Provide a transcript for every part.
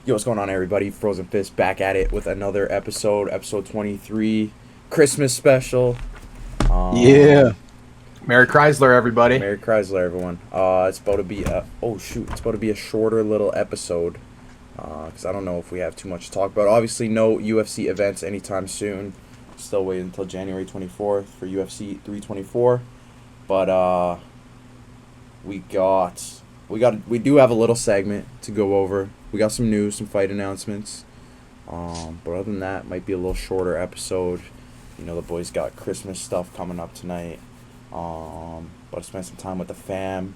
Yo, what's going on, everybody? Frozen Fist back at it with another episode 23, Christmas special. Yeah. Merry Chrysler, everybody. Merry Chrysler, everyone. It's about to be it's about to be a shorter little episode, because I don't know if we have too much to talk about. Obviously, no UFC events anytime soon. Still waiting until January 24th for UFC 324, but we do have a little segment to go over. We got some news, some fight announcements. But other than that, might be a little shorter episode. You know, the boys got Christmas stuff coming up tonight. But I spent some time with the fam.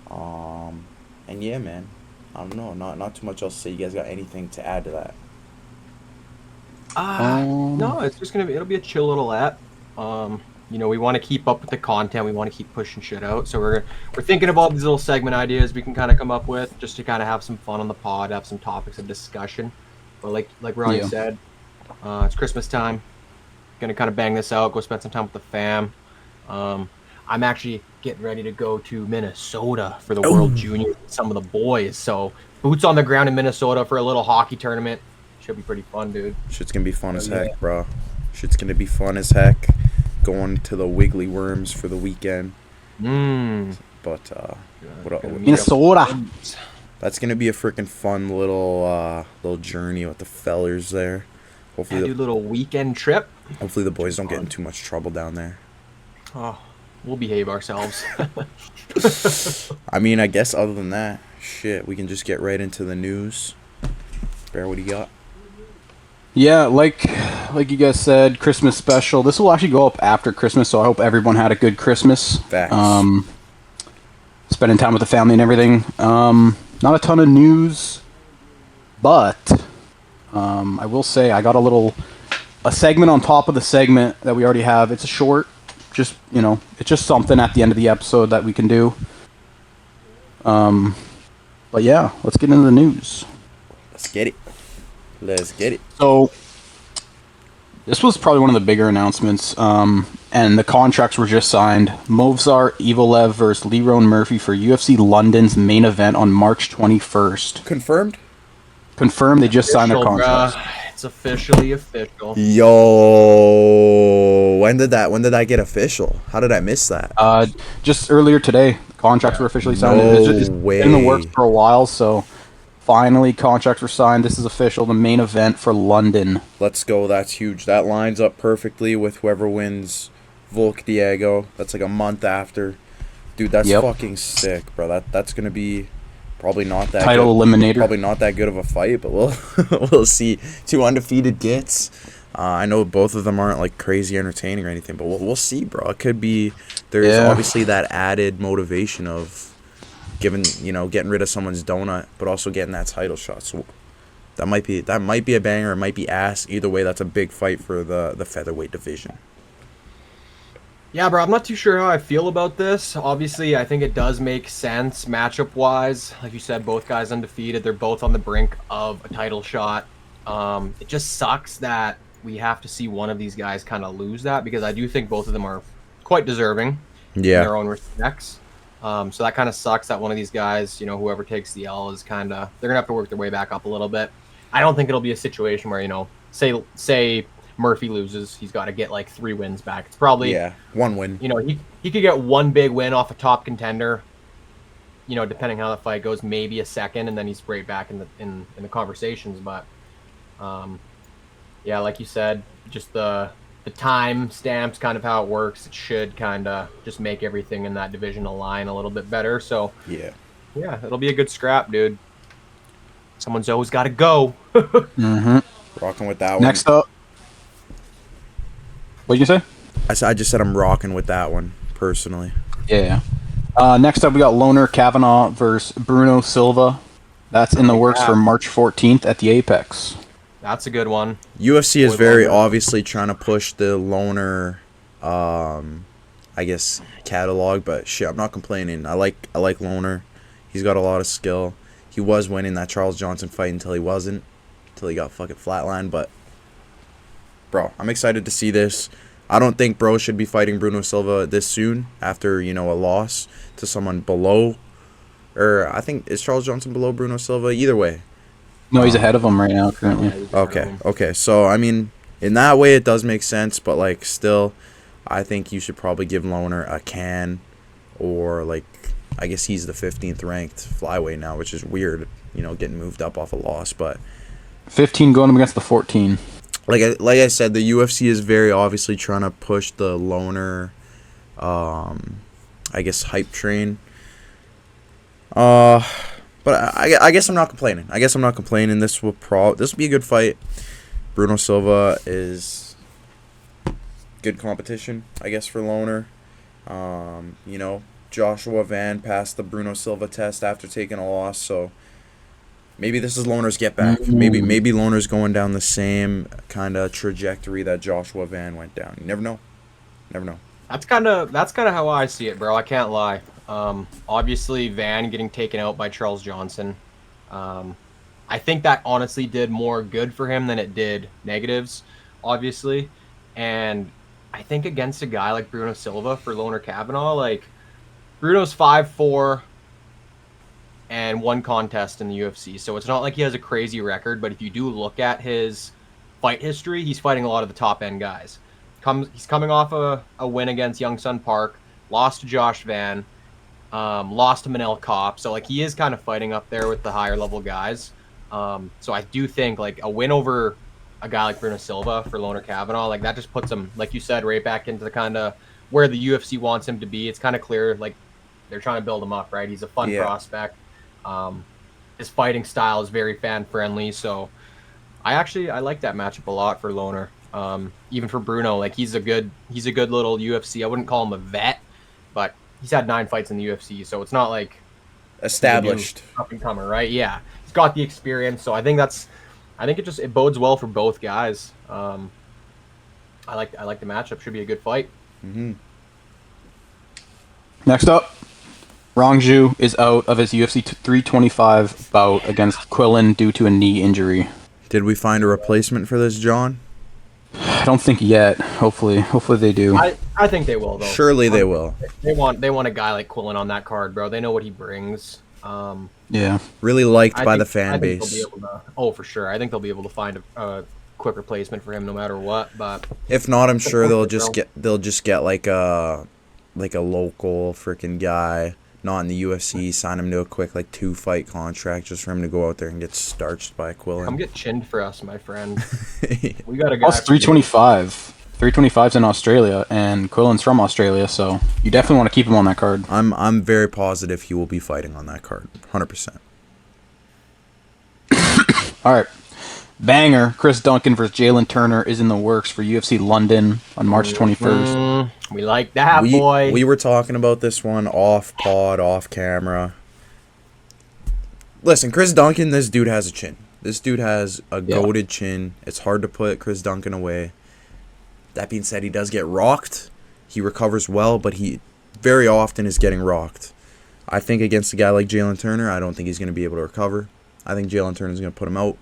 And yeah, man. I don't know. Not too much else to say. You guys got anything to add to that? No, it's just it'll be a chill little app. We want to keep up with the content. We want to keep pushing shit out. So we're thinking of all these little segment ideas we can kind of come up with just to kind of have some fun on the pod, have some topics of discussion. But like Ronnie said, it's Christmas time. Gonna kind of bang this out. Go spend some time with the fam. I'm actually getting ready to go to Minnesota for the World Junior with some of the boys. So boots on the ground in Minnesota for a little hockey tournament. Should be pretty fun, dude. Shit's gonna be fun as heck, bro. Shit's gonna be fun as heck. Going to the Wiggly Worms for the weekend. But Minnesota. That's gonna be a freaking fun little journey with the fellers there. Hopefully, do a little weekend trip. Hopefully the boys don't get in too much trouble down there. Oh, we'll behave ourselves. I mean, I guess other than that, shit, we can just get right into the news. Bear, what do you got? Yeah, like you guys said, Christmas special. This will actually go up after Christmas, so I hope everyone had a good Christmas. Facts. Spending time with the family and everything. Not a ton of news, but I will say I got a segment on top of the segment that we already have. It's a short, it's just something at the end of the episode that we can do. But yeah, let's get into the news. Let's get it. So, this was probably one of the bigger announcements, and the contracts were just signed. Movsar Evloev versus Lerone Murphy for UFC London's main event on March 21st. Confirmed? Confirmed, they just signed their contracts. It's officially official. Yo, when did that get official? How did I miss that? Just earlier today, the contracts were officially signed. It's way. been in the works for a while, so finally contracts were signed. This is official, the main event for London. Let's go, that's huge. That lines up perfectly with whoever wins Volk Diego. That's like a month after. Dude, that's fucking sick, bro. That's going to be probably not that title good. Eliminator. Probably not that good of a fight, but we'll see. Two undefeated gets. I know both of them aren't like crazy entertaining or anything, but we'll see, bro. It could be. There's obviously that added motivation of getting rid of someone's donut, but also getting that title shot. So that might be a banger. It might be ass. Either way, that's a big fight for the featherweight division. Yeah, bro, I'm not too sure how I feel about this. Obviously, I think it does make sense matchup-wise. Like you said, both guys undefeated. They're both on the brink of a title shot. It just sucks that we have to see one of these guys kind of lose that, because I do think both of them are quite deserving in their own respects. So that kind of sucks that one of these guys, whoever takes the L is they're going to have to work their way back up a little bit. I don't think it'll be a situation where, say Murphy loses, he's got to get like 3 wins back. It's probably one win. He could get one big win off a top contender. Depending how the fight goes, maybe a second, and then he's right back in the conversations. But like you said, just the time stamps, kind of how it works. It should kind of just make everything in that division align a little bit better. So yeah, it'll be a good scrap, dude. Someone's always got to go. Rocking with that one. Next up. What'd you say? I just said I'm rocking with that one, personally. Yeah. Next up, we got Loner Kavanaugh versus Bruno Silva. That's in the works for March 14th at the Apex. That's a good one. UFC is very obviously trying to push the Loner, catalog, but shit, I'm not complaining. I like Loner. He's got a lot of skill. He was winning that Charles Johnson fight until he wasn't. Until he got fucking flatlined, but bro, I'm excited to see this. I don't think bro should be fighting Bruno Silva this soon after, a loss to someone below. Or I think, is Charles Johnson below Bruno Silva? Either way, No, he's ahead of him right now currently. Yeah, he's ahead of Okay, him. okay. So I mean, in that way, it does make sense, but like still, I think you should probably give Loner a can, or like, I guess he's the 15th ranked flyweight now, which is weird. You know, getting moved up off a loss, but 15 going up against the 14. like I said, the UFC is very obviously trying to push the Loner, I guess hype train. But I guess I'm not complaining. This will be a good fight. Bruno Silva is good competition, I guess, for Loner. You know, Joshua Van passed the Bruno Silva test after taking a loss, so maybe this is Loner's get back. Maybe Loner's going down the same kind of trajectory that Joshua Van went down. You never know. Never know. That's kind of how I see it, bro. I can't lie. Obviously, Van getting taken out by Charles Johnson. I think that honestly did more good for him than it did negatives, obviously. And I think against a guy like Bruno Silva for Loner Kavanaugh, like Bruno's 5'4" and one contest in the UFC. So it's not like he has a crazy record, but if you do look at his fight history, he's fighting a lot of the top end guys. He's coming off a win against Young Sun Park, lost to Josh Van, lost to Manel Kopp. So like he is kind of fighting up there with the higher level guys. So I do think like a win over a guy like Bruno Silva for Loner Kavanaugh, like that just puts him, like you said, right back into the kind of where the UFC wants him to be. It's kind of clear, like they're trying to build him up, right? He's a fun prospect. His fighting style is very fan friendly, so I like that matchup a lot for Loner. Even for Bruno, like he's a good little UFC. I wouldn't call him a vet, but he's had 9 fights in the UFC, so it's not like Established up and comer, right? Yeah, he's got the experience, so I think it bodes well for both guys. I like the matchup. Should be a good fight. Mm-hmm. Next up, Rongju is out of his UFC 325 bout against Quillen due to a knee injury. Did we find a replacement for this, John? I don't think yet. Hopefully they do. I think they will though. Surely they will. They want a guy like Quillen on that card, bro. They know what he brings. Yeah. Really liked by the fan base. For sure. I think they'll be able to find a quick replacement for him no matter what. But if not, I'm sure they'll just get like a local freaking guy, not in the UFC, sign him to a quick like 2-fight contract just for him to go out there and get starched by Quillen. Come get chinned for us, my friend. We got a guy. Plus 325. 325's in Australia, and Quillen's from Australia, so you definitely want to keep him on that card. I'm very positive he will be fighting on that card, 100%. All right. Banger, Chris Duncan versus Jalen Turner is in the works for UFC London on March 21st. We like that, boy. We were talking about this one off pod, off camera. Listen, Chris Duncan, this dude has a chin. This dude has a goated chin. It's hard to put Chris Duncan away. That being said, he does get rocked. He recovers well, but he very often is getting rocked. I think against a guy like Jalen Turner, I don't think he's going to be able to recover. I think Jalen Turner is going to put him out.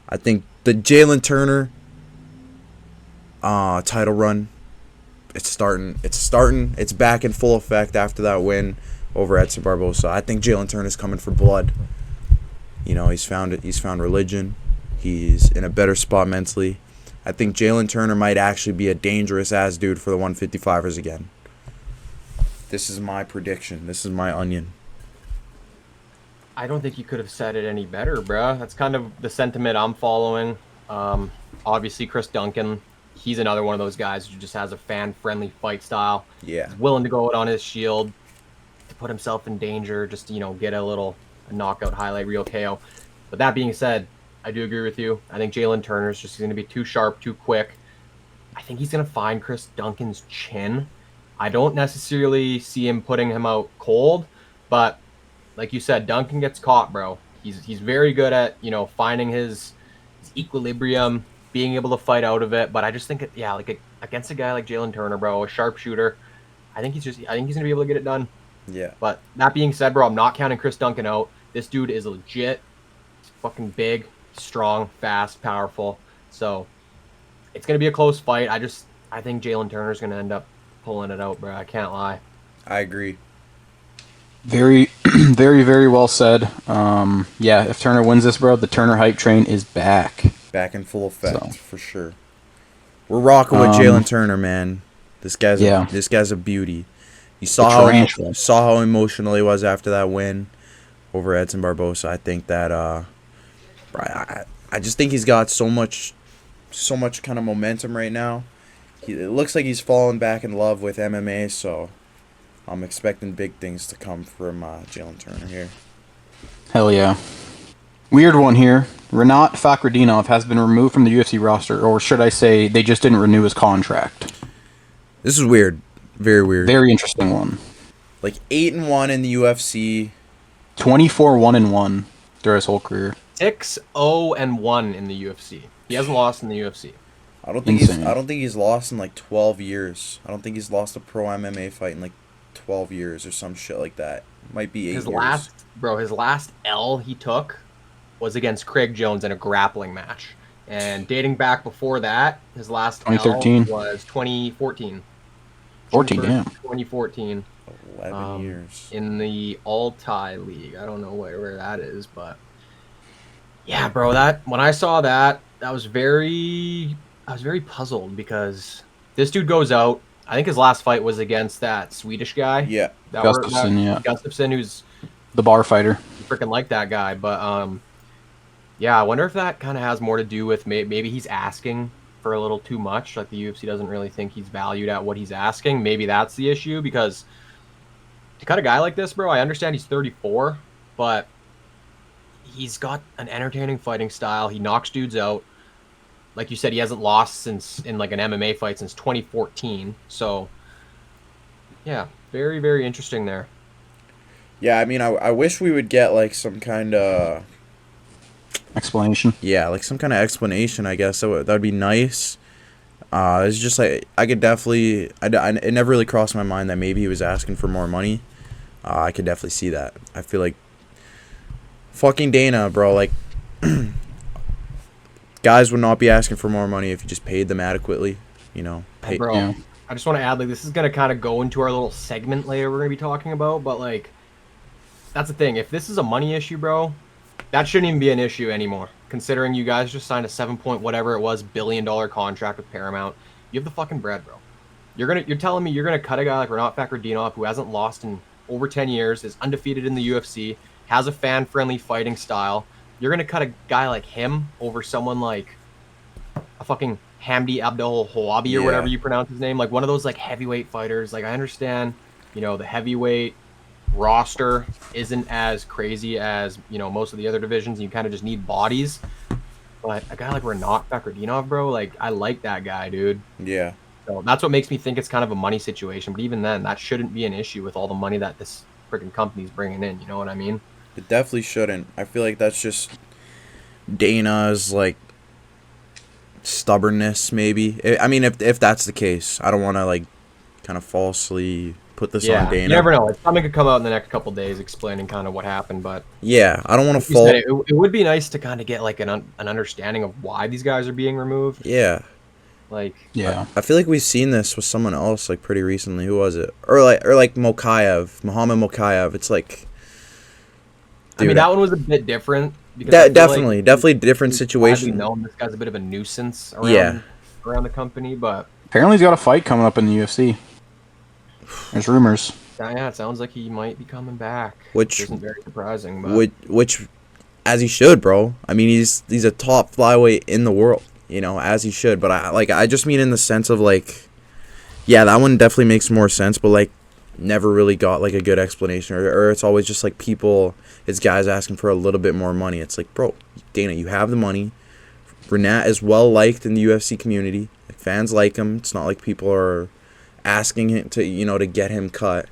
I think the Jalen Turner title run, it's starting. It's back in full effect after that win over Edson Barbosa. I think Jalen Turner's coming for blood. You know, he's found religion. He's in a better spot mentally. I think Jalen Turner might actually be a dangerous-ass dude for the 155ers again. This is my prediction. This is my onion. I don't think you could have said it any better, bruh. That's kind of the sentiment I'm following. Obviously, Chris Duncan, he's another one of those guys who just has a fan-friendly fight style. Yeah. He's willing to go out on his shield to put himself in danger, just to, get a knockout highlight reel KO. But that being said, I do agree with you. I think Jalen Turner's just going to be too sharp, too quick. I think he's going to find Chris Duncan's chin. I don't necessarily see him putting him out cold, but like you said, Duncan gets caught, bro. He's very good at, finding his equilibrium, being able to fight out of it. But I just think, against a guy like Jalen Turner, bro, a sharpshooter, I think he's going to be able to get it done. Yeah. But that being said, bro, I'm not counting Chris Duncan out. This dude is legit. He's fucking big, strong, fast, powerful. So it's going to be a close fight. I think Jalen Turner's going to end up pulling it out, bro. I can't lie. I agree. Very, Very, very well said. Yeah, if Turner wins this, bro, the Turner hype train is back. Back in full effect, So, for sure. We're rocking with um, Jalen Turner, man. This guy's yeah, a beauty. You the tarantula. saw how emotional he was after that win over Edson Barbosa. I think that I just think he's got so much kind of momentum right now. It looks like he's fallen back in love with MMA, so I'm expecting big things to come from Jalen Turner here. Hell yeah. Weird one here. Renat Fakhretdinov has been removed from the UFC roster, or should I say, they just didn't renew his contract. This is weird. Very weird. Very interesting one. Like 8-1 in the UFC. 24-1-1 throughout his whole career. 6-0-1 in the UFC. He hasn't lost in the UFC. I don't think he's lost in like 12 years. I don't think he's lost a pro MMA fight in like 12 years or some shit like that. Might be 8 years. His last L he took was against Craig Jones in a grappling match. And dating back before that, his last 2013 L was 2014. 14, damn. 2014. 11 years. In the Altai League. I don't know where that is, but yeah, bro, that when I saw that, I was very puzzled because this dude goes out. I think his last fight was against that Swedish guy. Yeah. Gustafsson, who's the bar fighter. Freaking like that guy, but yeah, I wonder if that kind of has more to do with maybe he's asking for a little too much. Like the UFC doesn't really think he's valued at what he's asking. Maybe that's the issue, because to cut a guy like this, bro, I understand he's 34, but he's got an entertaining fighting style. He knocks dudes out. Like you said, he hasn't lost in like an MMA fight since 2014. So yeah, very, very interesting there. Yeah, I mean, I wish we would get like some kind of explanation. Yeah, like some kind of explanation, I guess. That'd be nice. It's just like I could definitely. It never really crossed my mind that maybe he was asking for more money. I could definitely see that. I feel like fucking Dana, bro. Like guys would not be asking for more money if you just paid them adequately. You know. Bro, yeah. I just want to add, like, this is gonna kind of go into our little segment later we're gonna be talking about, but like, that's the thing. If this is a money issue, bro, that shouldn't even be an issue anymore. Considering you guys just signed a $7-point-whatever-it-was-billion contract with Paramount, you have the fucking bread, bro. You're telling me you're gonna cut a guy like Renat Fakhretdinov, who hasn't lost in over 10 years, is undefeated in the UFC, has a fan-friendly fighting style. You're gonna cut a guy like him over someone like a fucking Hamdi Abdelhawabi or whatever you pronounce his name, like one of those like heavyweight fighters. Like, I understand, you know, the heavyweight roster isn't as crazy as, you know, most of the other divisions. You kind of just need bodies. But a guy like Renat Fakhretdinov, bro, like, I like that guy, dude. Yeah. So that's what makes me think it's kind of a money situation. But even then, that shouldn't be an issue with all the money that this freaking company's bringing in. You know what I mean? It definitely shouldn't. I feel like that's just Dana's, like, stubbornness, maybe. I mean, if that's the case, I don't want to, like, kind of falsely put this on Dana. You never know. Something could come out in the next couple days explaining kind of what happened, but yeah, I don't want to fault. It would be nice to kind of get like an understanding of why these guys are being removed. Yeah. Like, yeah, I feel like we've seen this with someone else, like, pretty recently. Who was it? Or like Mohamed Mokaev. It's like, dude, I mean, that one was a bit different. That definitely different situation. Known this guy's a bit of a nuisance around the company, but apparently he's got a fight coming up in the UFC. There's rumors. Yeah, it sounds like he might be coming back, which isn't very surprising. But which, as he should, bro. I mean, he's a top flyweight in the world, you know, as he should. But I just mean in the sense of, like, yeah, that one definitely makes more sense, but, like, never really got, like, a good explanation, or it's always just like it's guys asking for a little bit more money. It's like, bro, Dana, you have the money. Renat is well liked in the UFC community. Like, fans like him. It's not like people are asking him to, you know, to get him cut.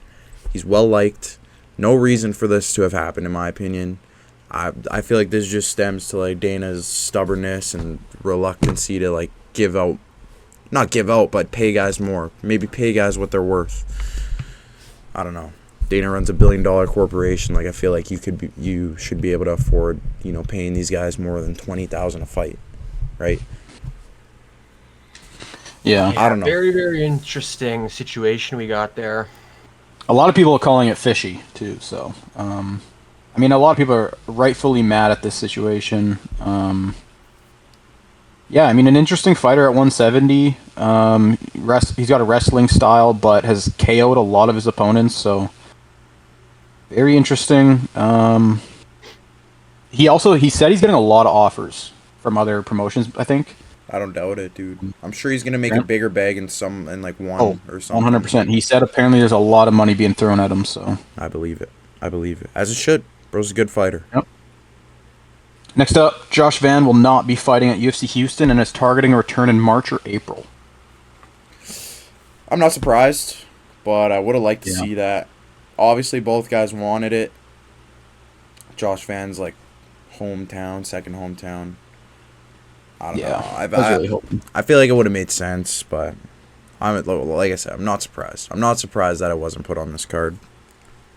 He's well liked. No reason for this to have happened, in my opinion. I feel like this just stems to, like, Dana's stubbornness and reluctancy to, like, not give out, but pay guys more. Maybe pay guys what they're worth. I don't know. Dana runs $1 billion corporation. Like, I feel like you should be able to afford, you know, paying these guys more than $20,000 a fight, right? Yeah, I don't know. Very, very interesting situation we got there. A lot of people are calling it fishy too. So, I mean, a lot of people are rightfully mad at this situation. Yeah, I mean, an interesting fighter at 170. He's got a wrestling style, but has KO'd a lot of his opponents. So, very interesting. He said he's getting a lot of offers from other promotions, I think. I don't doubt it, dude. I'm sure he's gonna make a bigger bag in like one or something. 100%. He said apparently there's a lot of money being thrown at him, so. I believe it. As it should. Bro's a good fighter. Yep. Next up, Josh Van will not be fighting at UFC Houston and is targeting a return in March or April. I'm not surprised, but I would have liked to see that. Obviously, both guys wanted it. Josh Van's like second hometown. I don't know. I feel like it would have made sense, but like I said, I'm not surprised. I'm not surprised that it wasn't put on this card.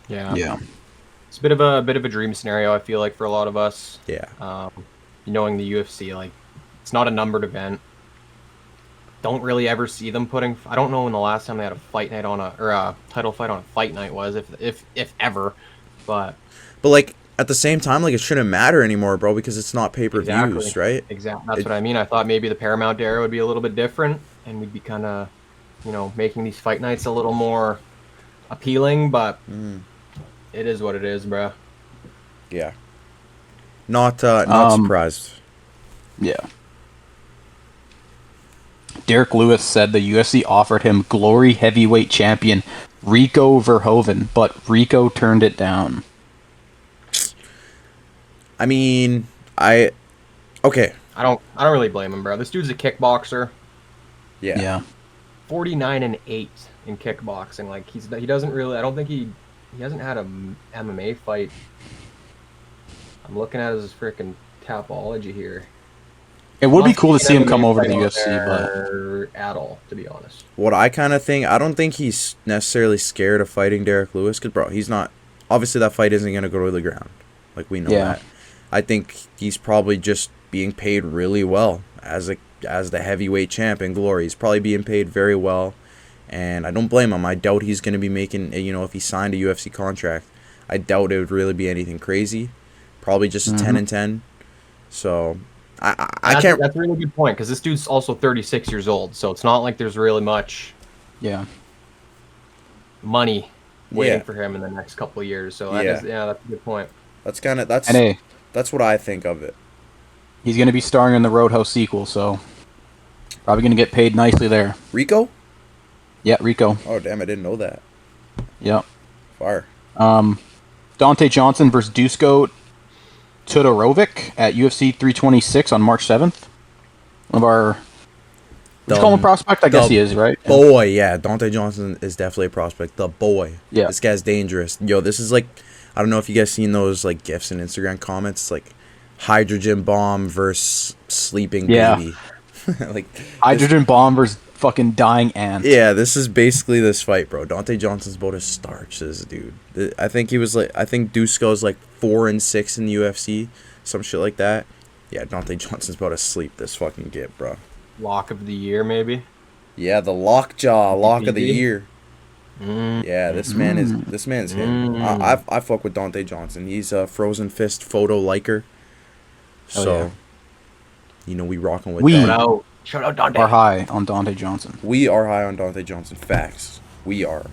Yeah. It's a bit of a dream scenario, I feel like, for a lot of us. Yeah. Knowing the UFC, like, it's not a numbered event. Don't really ever see them putting. I don't know when the last time they had a fight night or a title fight on a fight night was, if ever. But like at the same time, like, it shouldn't matter anymore, bro, because it's not pay-per-views, right? Exactly. That's what I mean. I thought maybe the Paramount era would be a little bit different, and we'd be kind of, making these fight nights a little more appealing. But it is what it is, bro. Yeah. Not surprised. Yeah. Derek Lewis said the UFC offered him Glory heavyweight champion Rico Verhoeven, but Rico turned it down. I mean, okay. I don't really blame him, bro. This dude's a kickboxer. Yeah. 49-8 in kickboxing. Like, he doesn't really. I don't think he hasn't had a MMA fight. I'm looking at his freaking Tapology here. It would be cool to see him come over to the UFC, but at all, to be honest. What I kind of think, I don't think he's necessarily scared of fighting Derek Lewis, because, bro, he's not. Obviously, that fight isn't gonna go to the ground. Like, we know that. I think he's probably just being paid really well as the heavyweight champ in Glory. He's probably being paid very well, and I don't blame him. I doubt he's going to be making, if he signed a UFC contract, I doubt it would really be anything crazy. Probably just a 10-10. So I can't. That's a really good point, because this dude's also 36 years old, so it's not like there's really much money waiting for him in the next couple of years. So that's a good point. That's what I think of it. He's going to be starring in the Roadhouse sequel, so probably going to get paid nicely there. Rico? Yeah, Rico. Oh, damn, I didn't know that. Yep. Fire. Dante Johnson versus Dusko Todorovic at UFC 326 on March 7th. One of our... Would you call him a prospect? I guess he is, right? Boy, yeah. Dante Johnson is definitely a prospect. The boy. Yeah. This guy's dangerous. Yo, this is like... I don't know if you guys seen those like GIFs and Instagram comments. It's like hydrogen bomb versus sleeping baby. Like hydrogen bomb versus fucking dying ant. Yeah, this is basically this fight, bro. Dante Johnson's about to starch this dude. I think Dusko's like 4-6 in the UFC, some shit like that. Yeah, Dante Johnson's about to sleep this fucking git, bro. Lock of the year, maybe. Yeah, the lockjaw lock of the year. Yeah, this man's him. I fuck with Dante Johnson. He's a Frozen Fist photo liker. So, we rocking with that. Shout out Dante. Are high on Dante Johnson. We are high on Dante Johnson. Facts. We are.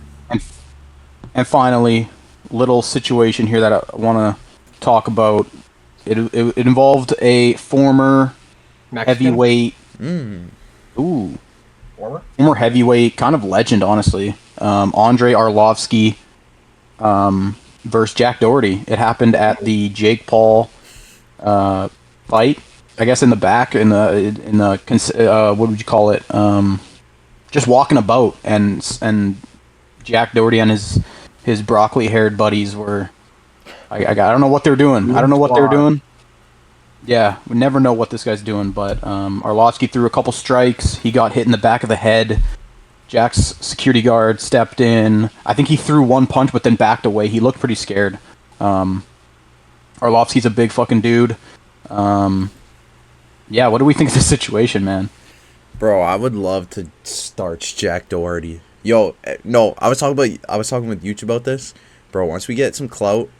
And finally, little situation here that I want to talk about. It involved a former Mexican? heavyweight. Former heavyweight, kind of legend, honestly. Andre Arlovsky versus Jack Doherty. It happened at the Jake Paul fight. I guess in the back, in the what would you call it? Just walking about, and Jack Doherty and his broccoli-haired buddies were. I don't know what they're doing. I don't know what they're doing. Yeah, we never know what this guy's doing, but Arlovsky threw a couple strikes. He got hit in the back of the head. Jack's security guard stepped in. I think he threw one punch, but then backed away. He looked pretty scared. Arlovsky's a big fucking dude. What do we think of this situation, man? Bro, I would love to starch Jack Doherty. Yo, no, I was talking with YouTube about this, bro. Once we get some clout,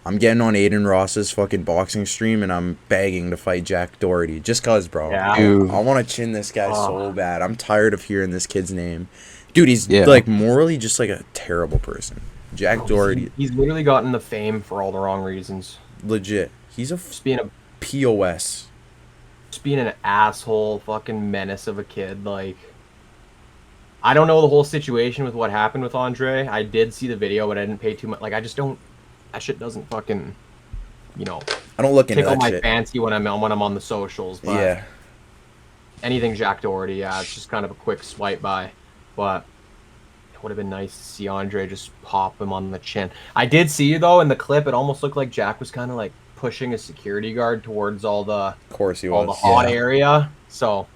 I'm getting on Aiden Ross's fucking boxing stream and I'm begging to fight Jack Doherty. Just cause, bro. Yeah. I want to chin this guy so bad. I'm tired of hearing this kid's name. Dude, he's Yeah. like morally just like a terrible person. Jack Doherty. He's literally gotten the fame for all the wrong reasons. Legit. He's a Just being POS. an asshole, fucking menace of a kid. Like, I don't know the whole situation with what happened with Andre. I did see the video, but I didn't pay too much. Like, I just don't. That shit doesn't fucking, you know, I don't look into tickle that my shit. fancy when I'm on the socials. But Yeah. anything Jack Doherty, yeah, it's just kind of a quick swipe by. But it would have been nice to see Andre just pop him on the chin. I did see, though, in the clip, it almost looked like Jack was kind of like pushing a security guard towards all the hot area. So,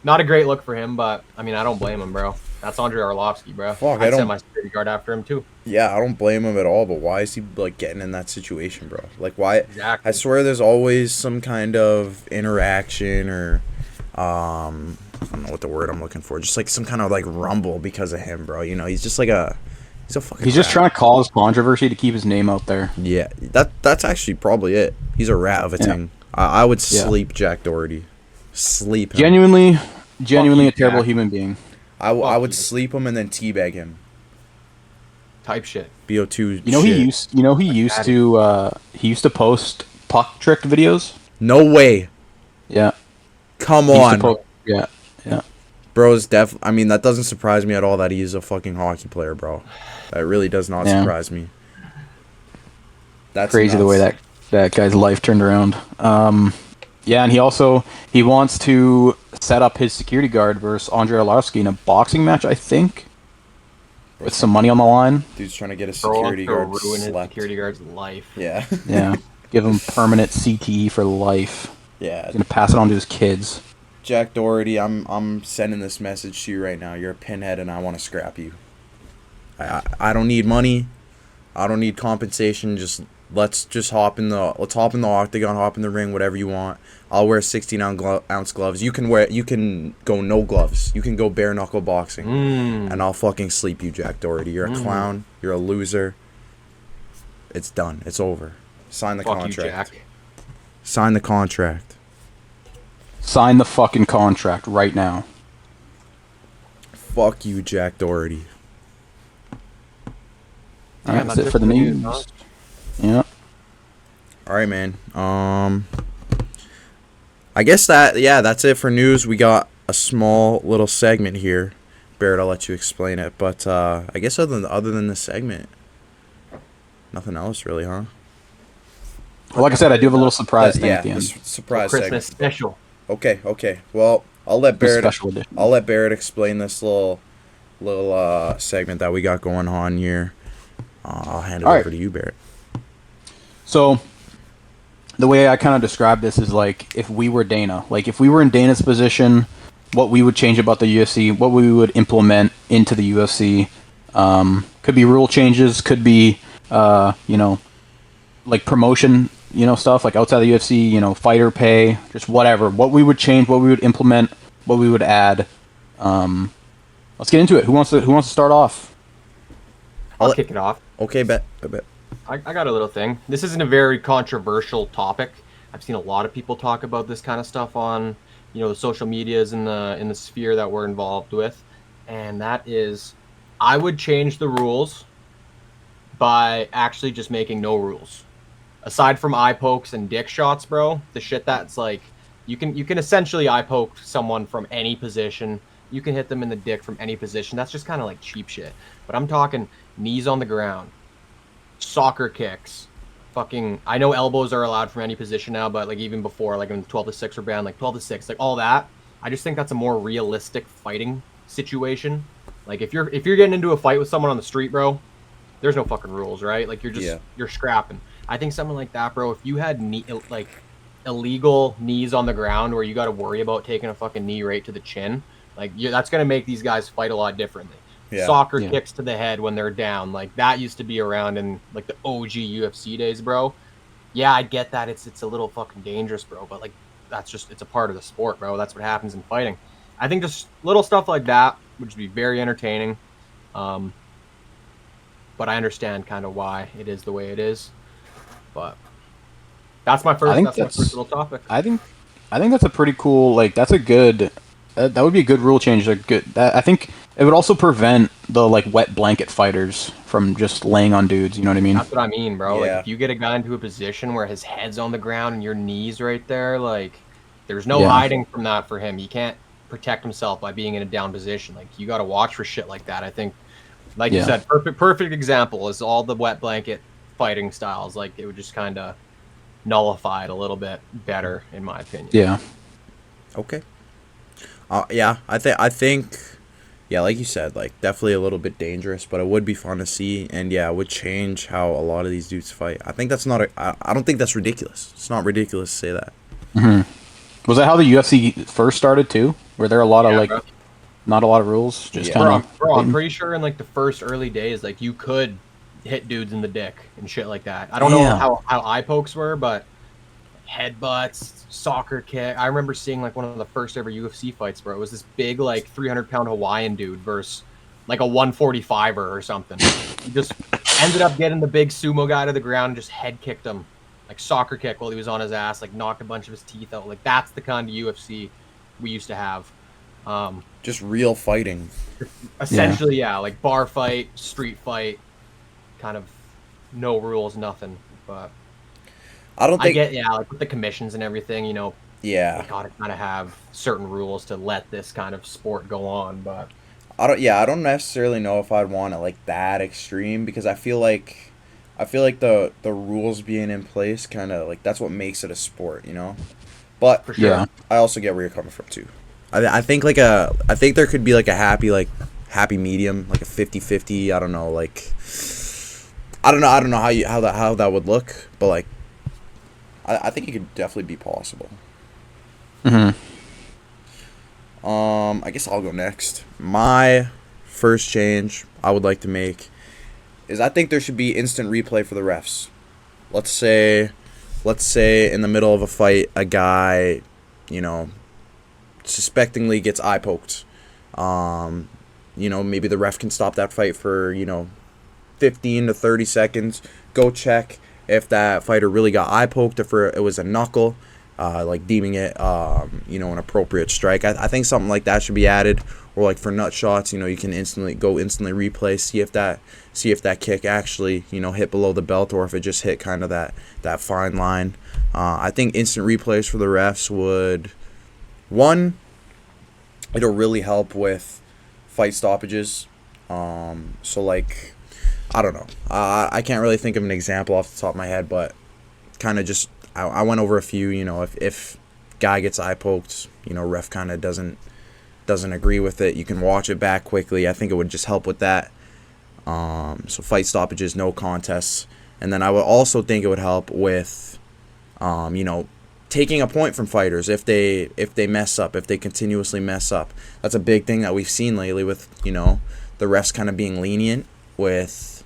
not a great look for him, but I mean, I don't blame him, bro. That's Andre Arlovsky, bro. Fuck, I'd send my security guard after him too. Yeah, I don't blame him at all, but why is he like getting in that situation, bro? Like, why? Exactly. I swear there's always some kind of interaction or I don't know what the word I'm looking for. Just like some kind of like rumble because of him, bro. You know, he's just like he's a fucking He's just trying to cause controversy to keep his name out there. Yeah, that's actually probably it. He's a rat of a thing. I would sleep Jack Doherty. Sleep him. Genuinely a terrible Jack. human being. I would you. sleep him and then teabag him. Type shit. BO2 You know he used to post puck trick videos. No way. Yeah. Come He used to on. yeah. Bro's I mean, that doesn't surprise me at all that he's a fucking hockey player, bro. That really does not surprise me. That's crazy nuts. the way that guy's life turned around. Yeah, and he wants to set up his security guard versus Andre Arlovsky in a boxing match, I think, with some money on the line. Dude's trying to get a security guard ruin his slept. security guard's life. Yeah. Yeah, give him permanent CTE for life. Yeah. He's gonna pass it on to his kids. Jack Doherty, I'm sending this message to you right now. You're a pinhead, and I want to scrap you. I don't need money. I don't need compensation. Let's hop in the octagon, hop in the ring, whatever you want. I'll wear 16-ounce gloves. You can go no gloves. You can go bare knuckle boxing, and I'll fucking sleep you, Jack Doherty. You're a clown. You're a loser. It's done. It's over. Sign the contract. You, Jack. Sign the contract. Sign the fucking contract right now. Fuck you, Jack Doherty. All right, that's it for the news. Huh? Yeah. All right, man. I guess that's it for news. We got a small little segment here. Barrett, I'll let you explain it. But I guess other than this segment, nothing else really, huh? Well, like I said, I do have a little surprise thing at the end. Surprise Christmas segment. special. Okay. Well, I'll let Barrett. Special edition. I'll let Barrett explain this little segment that we got going on here. I'll hand it over to you, Barrett. So, the way I kind of describe this is like if we were Dana. Like if we were in Dana's position, what we would change about the UFC, what we would implement into the UFC. Could be rule changes, could be, like promotion, stuff like outside the UFC, fighter pay, just whatever. What we would change, what we would implement, what we would add. Let's get into it. Who wants to start off? I'll kick it off. Okay, bet. I got a little thing. This isn't a very controversial topic. I've seen a lot of people talk about this kind of stuff on, the social medias in the sphere that we're involved with, and that is, I would change the rules by actually just making no rules. Aside from eye pokes and dick shots, bro, the shit that's like, you can essentially eye poke someone from any position. You can hit them in the dick from any position. That's just kind of like cheap shit. But I'm talking knees on the ground, soccer kicks, fucking, I know elbows are allowed from any position now, but like even before, like in 12-6 or banned, like 12-6, like all that. I just think that's a more realistic fighting situation. Like if you're getting into a fight with someone on the street, bro, there's no fucking rules, right? Like you're scrapping. I think something like that, bro, if you had illegal knees on the ground where you got to worry about taking a fucking knee right to the chin, like that's going to make these guys fight a lot differently. Yeah. Soccer kicks to the head when they're down, like that used to be around in like the OG UFC days, bro. Yeah, I get that it's a little fucking dangerous, bro, but like it's a part of the sport, bro. That's what happens in fighting. I think just little stuff like that would just be very entertaining. But I understand kind of why it is the way it is. But that's my I think my first little topic. I think that's a pretty cool. Like that's a good. That would be a good rule change. Like good. I think it would also prevent the like wet blanket fighters from just laying on dudes. You know what I mean? That's what I mean, bro. Yeah. Like if you get a guy into a position where his head's on the ground and your knees right there, like there's no Yeah. hiding from that for him. He can't protect himself by being in a down position. Like you got to watch for shit like that. I think, like you said, perfect example is all the wet blanket fighting styles. Like it would just kind of nullify it a little bit better, in my opinion. Yeah. Okay. Yeah, I think, yeah, like you said, like definitely a little bit dangerous, but it would be fun to see, and yeah, it would change how a lot of these dudes fight. I think that's not I don't think that's ridiculous. It's not ridiculous to say that. Was that how the UFC first started too? Were there a lot of like, bro. not a lot of rules? Just Yeah. kind Bro, I'm of. pretty sure in like the first early days, like you could hit dudes in the dick and shit like that. I don't know Yeah. how eye pokes were, but headbutts, soccer kick. I remember seeing like one of the first ever UFC fights, bro. It was this big like 300-pound Hawaiian dude versus like a 145er or something. He just ended up getting the big sumo guy to the ground and just head kicked him, like soccer kick while he was on his ass, like knocked a bunch of his teeth out. Like that's the kind of UFC we used to have. Just real fighting. Essentially, yeah, like bar fight, street fight, kind of no rules, nothing. But I don't I think. get, yeah, like with the commissions and everything, you know, Yeah. you gotta kind of have certain rules to let this kind of sport go on. But I don't. Yeah, I don't necessarily know if I'd want it like that extreme because I feel like the rules being in place kind of like that's what makes it a sport, you know. But for sure, Yeah. I also get where you're coming from too. I think I think there could be like a happy medium, like a 50-50. I don't know, like I don't know how that would look, but like I think it could definitely be possible. Mm-hmm. I guess I'll go next. My first change I would like to make is I think there should be instant replay for the refs. Let's say in the middle of a fight, a guy, you know, suspectingly gets eye poked. Maybe the ref can stop that fight for, 15 to 30 seconds. Go check if that fighter really got eye poked, if it was a knuckle, like deeming it, an appropriate strike. I think something like that should be added. Or like for nut shots, you can instantly replay, see if that kick actually, hit below the belt or if it just hit kind of that fine line. I think instant replays for the refs would, one, it'll really help with fight stoppages. So like, I don't know. I can't really think of an example off the top of my head, but kind of just I went over a few. If guy gets eye poked, ref kind of doesn't agree with it, you can watch it back quickly. I think it would just help with that. So fight stoppages, no contests, and then I would also think it would help with, taking a point from fighters if they mess up, if they continuously mess up. That's a big thing that we've seen lately with the refs kind of being lenient with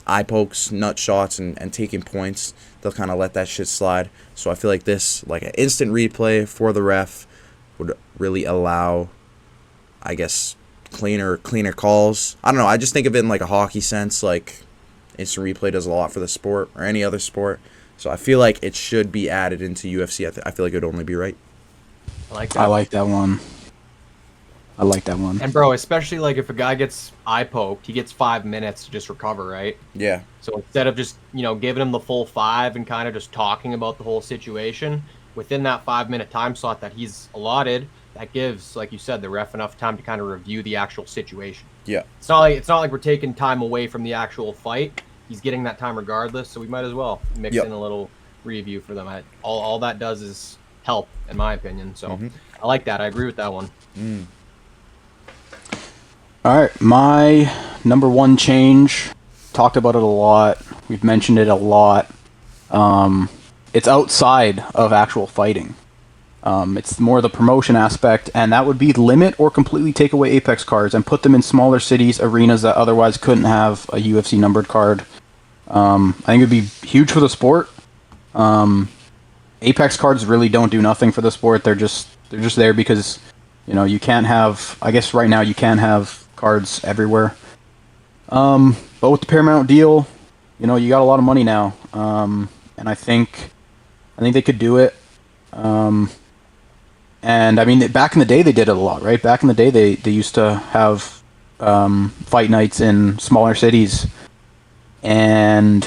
eye pokes, nut shots, and taking points. They'll kind of let that shit slide. So I feel like this, like an instant replay for the ref, would really allow, I guess, cleaner calls. I don't know. I just think of it in like a hockey sense. Like instant replay does a lot for the sport or any other sport. So I feel like it should be added into UFC. I feel like it would only be right. I like that. I like that one. And bro, especially like if a guy gets eye poked, he gets 5 minutes to just recover, right? Yeah. So instead of just, giving him the full 5 and kind of just talking about the whole situation, within that 5-minute time slot that he's allotted, that gives, like you said, the ref enough time to kind of review the actual situation. Yeah. It's not like we're taking time away from the actual fight. He's getting that time regardless, so we might as well mix in a little review for them. All that does is help, in my opinion. So I like that. I agree with that one. All right, my number one change. Talked about it a lot. We've mentioned it a lot. It's outside of actual fighting. It's more the promotion aspect, and that would be limit or completely take away Apex cards and put them in smaller cities, arenas that otherwise couldn't have a UFC numbered card. I think it would be huge for the sport. Apex cards really don't do nothing for the sport. They're just there because you can't have. I guess right now you can't have cards everywhere. But with the Paramount deal, you got a lot of money now, and I think they could do it. Um, and I mean, back in the day, they did it a lot, right? Back in the day, they used to have fight nights in smaller cities, and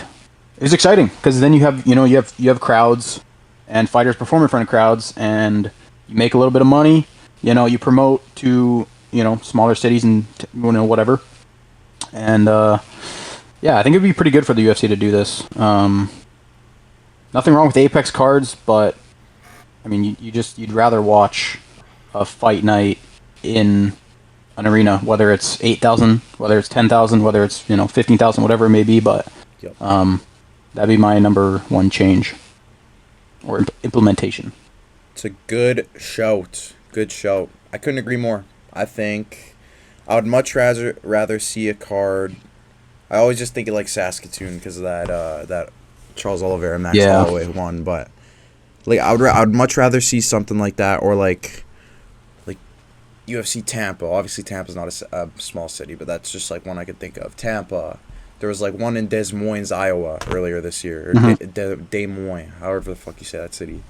it was exciting because then you have crowds, and fighters perform in front of crowds, and you make a little bit of money. You promote to smaller cities and whatever, and yeah, I think it'd be pretty good for the UFC to do this. Nothing wrong with Apex cards, but I mean, you'd rather watch a fight night in an arena, whether it's 8,000, whether it's 10,000, whether it's 15,000, whatever it may be. But Yep. that'd be my number one change or implementation. It's a good shout. Good shout. I couldn't agree more. I think I would much rather see a card. I always just think of like Saskatoon because of that Charles Oliveira Max Yeah. Holloway one, but like I would much rather see something like that, or like UFC Tampa. Obviously Tampa's not a small city, but that's just like one I could think of. Tampa. There was like one in Des Moines, Iowa earlier this year, or Des Moines, however the fuck you say that city.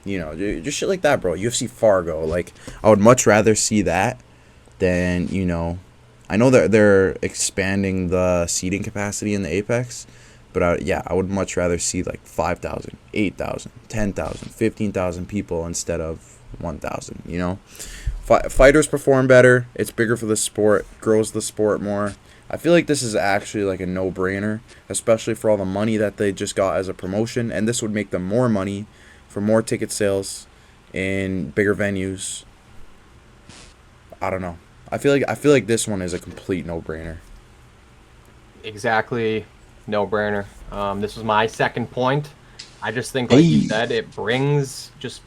Just shit like that, bro. UFC Fargo. Like I would much rather see that than I know that they're expanding the seating capacity in the Apex, but I would much rather see like 5,000, 8,000, 10,000, 15,000 people instead of 1,000, Fighters perform better. It's bigger for the sport, grows the sport more. I feel like this is actually like a no-brainer, especially for all the money that they just got as a promotion, and this would make them more money for more ticket sales in bigger venues. I don't know. I feel like this one is a complete no-brainer. Exactly, no brainer. This was my second point. I just think, like you said, it brings just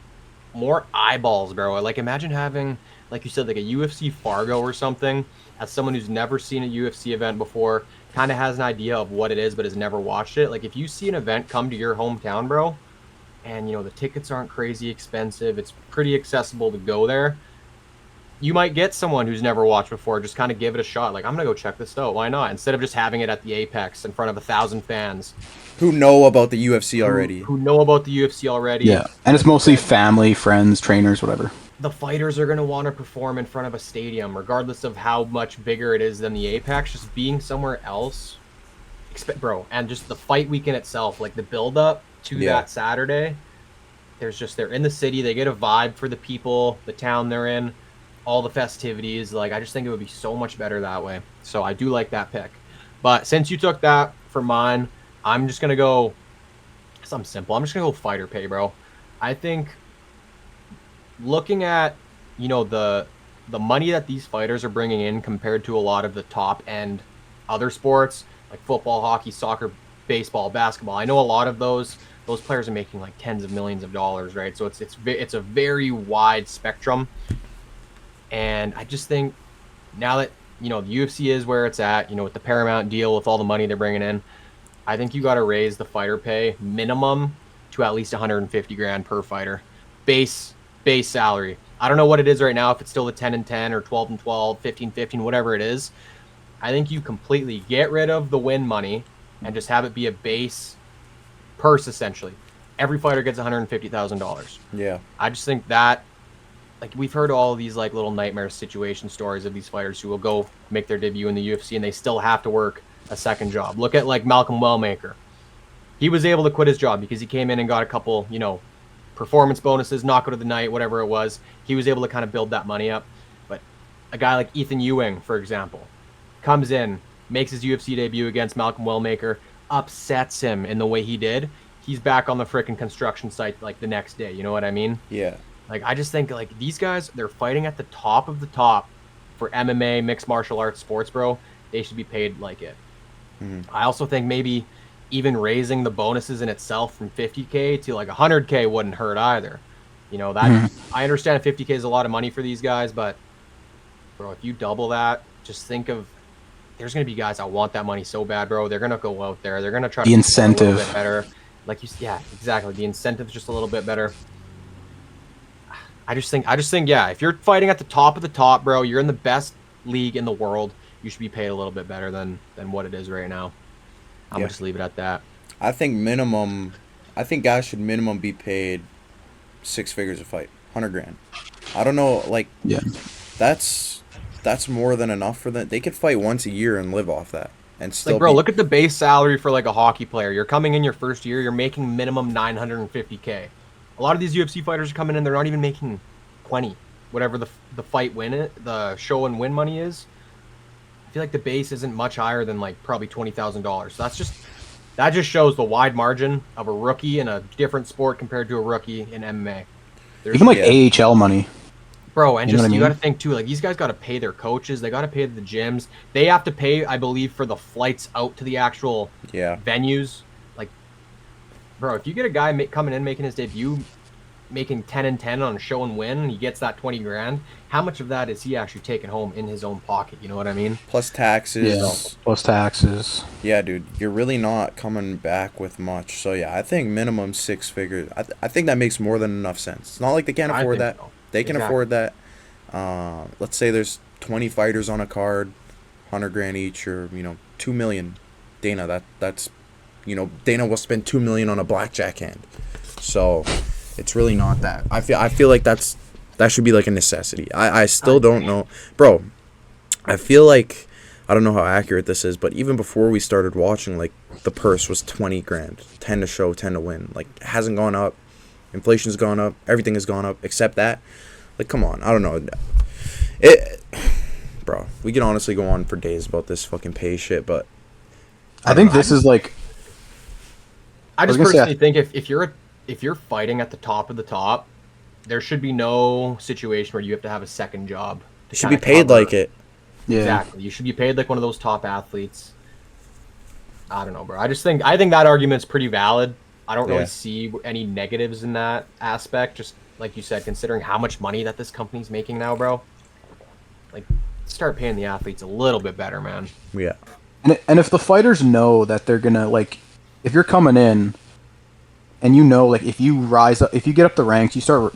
more eyeballs, bro. Like imagine having, like you said, like a UFC Fargo or something. As someone who's never seen a UFC event before, kind of has an idea of what it is, but has never watched it. Like if you see an event come to your hometown, bro, and the tickets aren't crazy expensive, it's pretty accessible to go there. You might get someone who's never watched before, just kind of give it a shot. Like, I'm going to go check this out. Why not? Instead of just having it at the Apex in front of 1,000 fans Who know about the UFC already? who know about the UFC already. Yeah, and it's mostly family, friends, trainers, whatever. The fighters are going to want to perform in front of a stadium, regardless of how much bigger it is than the Apex. Just being somewhere else, bro, and just the fight weekend itself, like the build-up to that Saturday, they're in the city, they get a vibe for the people, the town they're in, all the festivities. Like I just think it would be so much better that way. So I do like that pick. But since you took that for mine, I'm just gonna go something simple. I'm just gonna go fighter pay, bro. I think looking at the money that these fighters are bringing in compared to a lot of the top end other sports like football, hockey, soccer, baseball, basketball. I know a lot of those players are making like tens of millions of dollars, right? So it's a very wide spectrum. And I just think now that the UFC is where it's at, with the Paramount deal, with all the money they're bringing in, I think you got to raise the fighter pay minimum to at least 150 grand per fighter, base salary. I don't know what it is right now, if it's still the 10 and 10 or 12 and 12, 15, 15, whatever it is. I think you completely get rid of the win money and just have it be a base purse essentially. Every fighter gets $150,000. Yeah. I just think that, like, we've heard all of these like little nightmare situation stories of these fighters who will go make their debut in the UFC and they still have to work a second job. Look at like Malcolm Wellmaker. He was able to quit his job because he came in and got a couple, performance bonuses, knockout of the night, whatever it was. He was able to kind of build that money up. But a guy like Ethan Ewing, for example, comes in, makes his UFC debut against Malcolm Wellmaker, upsets him in the way he did. He's back on the frickin' construction site like the next day. You know what I mean? Yeah. Like, I just think, like, these guys, they're fighting at the top of the top for MMA, mixed martial arts sports, bro. They should be paid like it. Mm-hmm. I also think maybe even raising the bonuses in itself from 50K to, like, 100K wouldn't hurt either. I understand 50K is a lot of money for these guys, but, bro, if you double that, just think of, there's going to be guys that want that money so bad, bro. They're going to go out there. They're going to try to incentive a little bit better. Like, yeah, exactly. The incentive's just a little bit better. I just think, yeah, if you're fighting at the top of the top, bro, you're in the best league in the world. you should be paid a little bit better than what it is right now. I'm Yeah. gonna just leave it at that. I think minimum. I think guys should minimum be paid 6 figures a fight, 100 grand. I don't know, like Yeah. that's more than enough for them. They could fight once a year and live off that, and Like, still bro, be. look at the base salary for like a hockey player. You're coming in your first year, you're making minimum 950K. A lot of these UFC fighters are coming in, they're not even making 20, whatever the fight win it, the show and win money is. I feel like the base isn't much higher than like probably $20,000. So that just shows the wide margin of a rookie in a different sport compared to a rookie in MMA. Even like Yeah. AHL money. Bro, and You know just what I you mean? got to think too, like these guys got to pay their coaches, they got to pay the gyms, they have to pay, I believe, for the flights out to the actual Yeah. venues. Like, bro, if you get a guy coming in making his debut, making 10-10 on a show and win, and he gets that 20 grand, how much of that is he actually taking home in his own pocket? You know what I mean? Plus taxes. Plus taxes. Yeah, dude, you're really not coming back with much. So yeah, I think minimum 6 figures. I think that makes more than enough sense. It's not like they can't I afford think that. so. They can Exactly. afford that. Let's say there's 20 fighters on a card, 100 grand each, or 2 million. That's Dana will spend 2 million on a blackjack hand. So it's really not that. I feel like that should be like a necessity. I still don't know, bro. I feel like I don't know how accurate this is, but even before we started watching, like the purse was 20 grand, 10 to show, 10 to win. Like it hasn't gone up. Inflation's gone up. Everything has gone up except that. Like come on, I don't know. It, bro. We can honestly go on for days about this fucking pay shit, but I think know. this is like. I was just gonna say, personally think if you're fighting at the top of the top, there should be no situation where you have to have a second job. it should be paid like it. Yeah. Exactly. You should be paid like one of those top athletes. I don't know, bro. I think that argument's pretty valid. I don't Yeah. really see any negatives in that aspect. Just like you said, considering how much money that this company's making now, bro. Like, start paying the athletes a little bit better, man. Yeah. And if the fighters know that they're gonna like, if you're coming in, and you know like if you rise up, if you get up the ranks, you start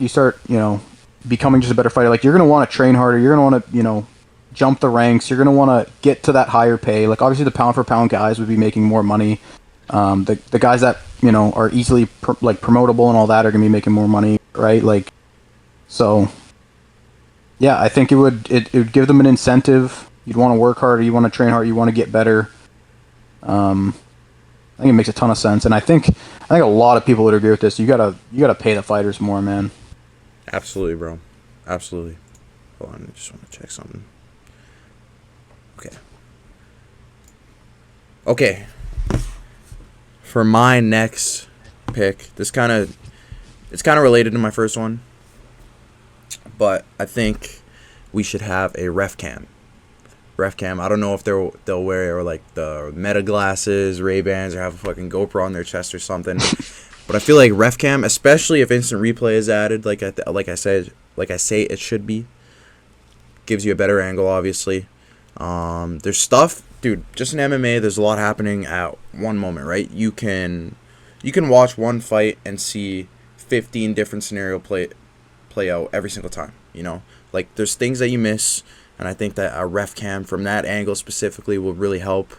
becoming just a better fighter. Like you're gonna want to train harder. You're gonna want to jump the ranks. You're gonna want to get to that higher pay. Like obviously the pound for pound guys would be making more money. The guys that are easily promotable and all that are gonna be making more money, right? Like, so yeah, I think it would give them an incentive. You'd want to work harder. You want to train harder. You want to get better. I think it makes a ton of sense, and I think a lot of people would agree with this. You gotta pay the fighters more, man. Absolutely, bro. Absolutely. Hold on, I just want to check something. Okay. Okay. For my next pick, it's kind of related to my first one, but I think we should have a ref cam. Ref cam. I don't know if they'll wear like the Meta glasses, Ray-Bans, or have a fucking GoPro on their chest or something. But I feel like ref cam, especially if instant replay is added, like I say it should be, gives you a better angle. Obviously, there's stuff, dude. Just in MMA, there's a lot happening at one moment, right? You can watch one fight and see 15 different scenario play out every single time. Like there's things that you miss. And I think that a ref cam from that angle specifically will really help,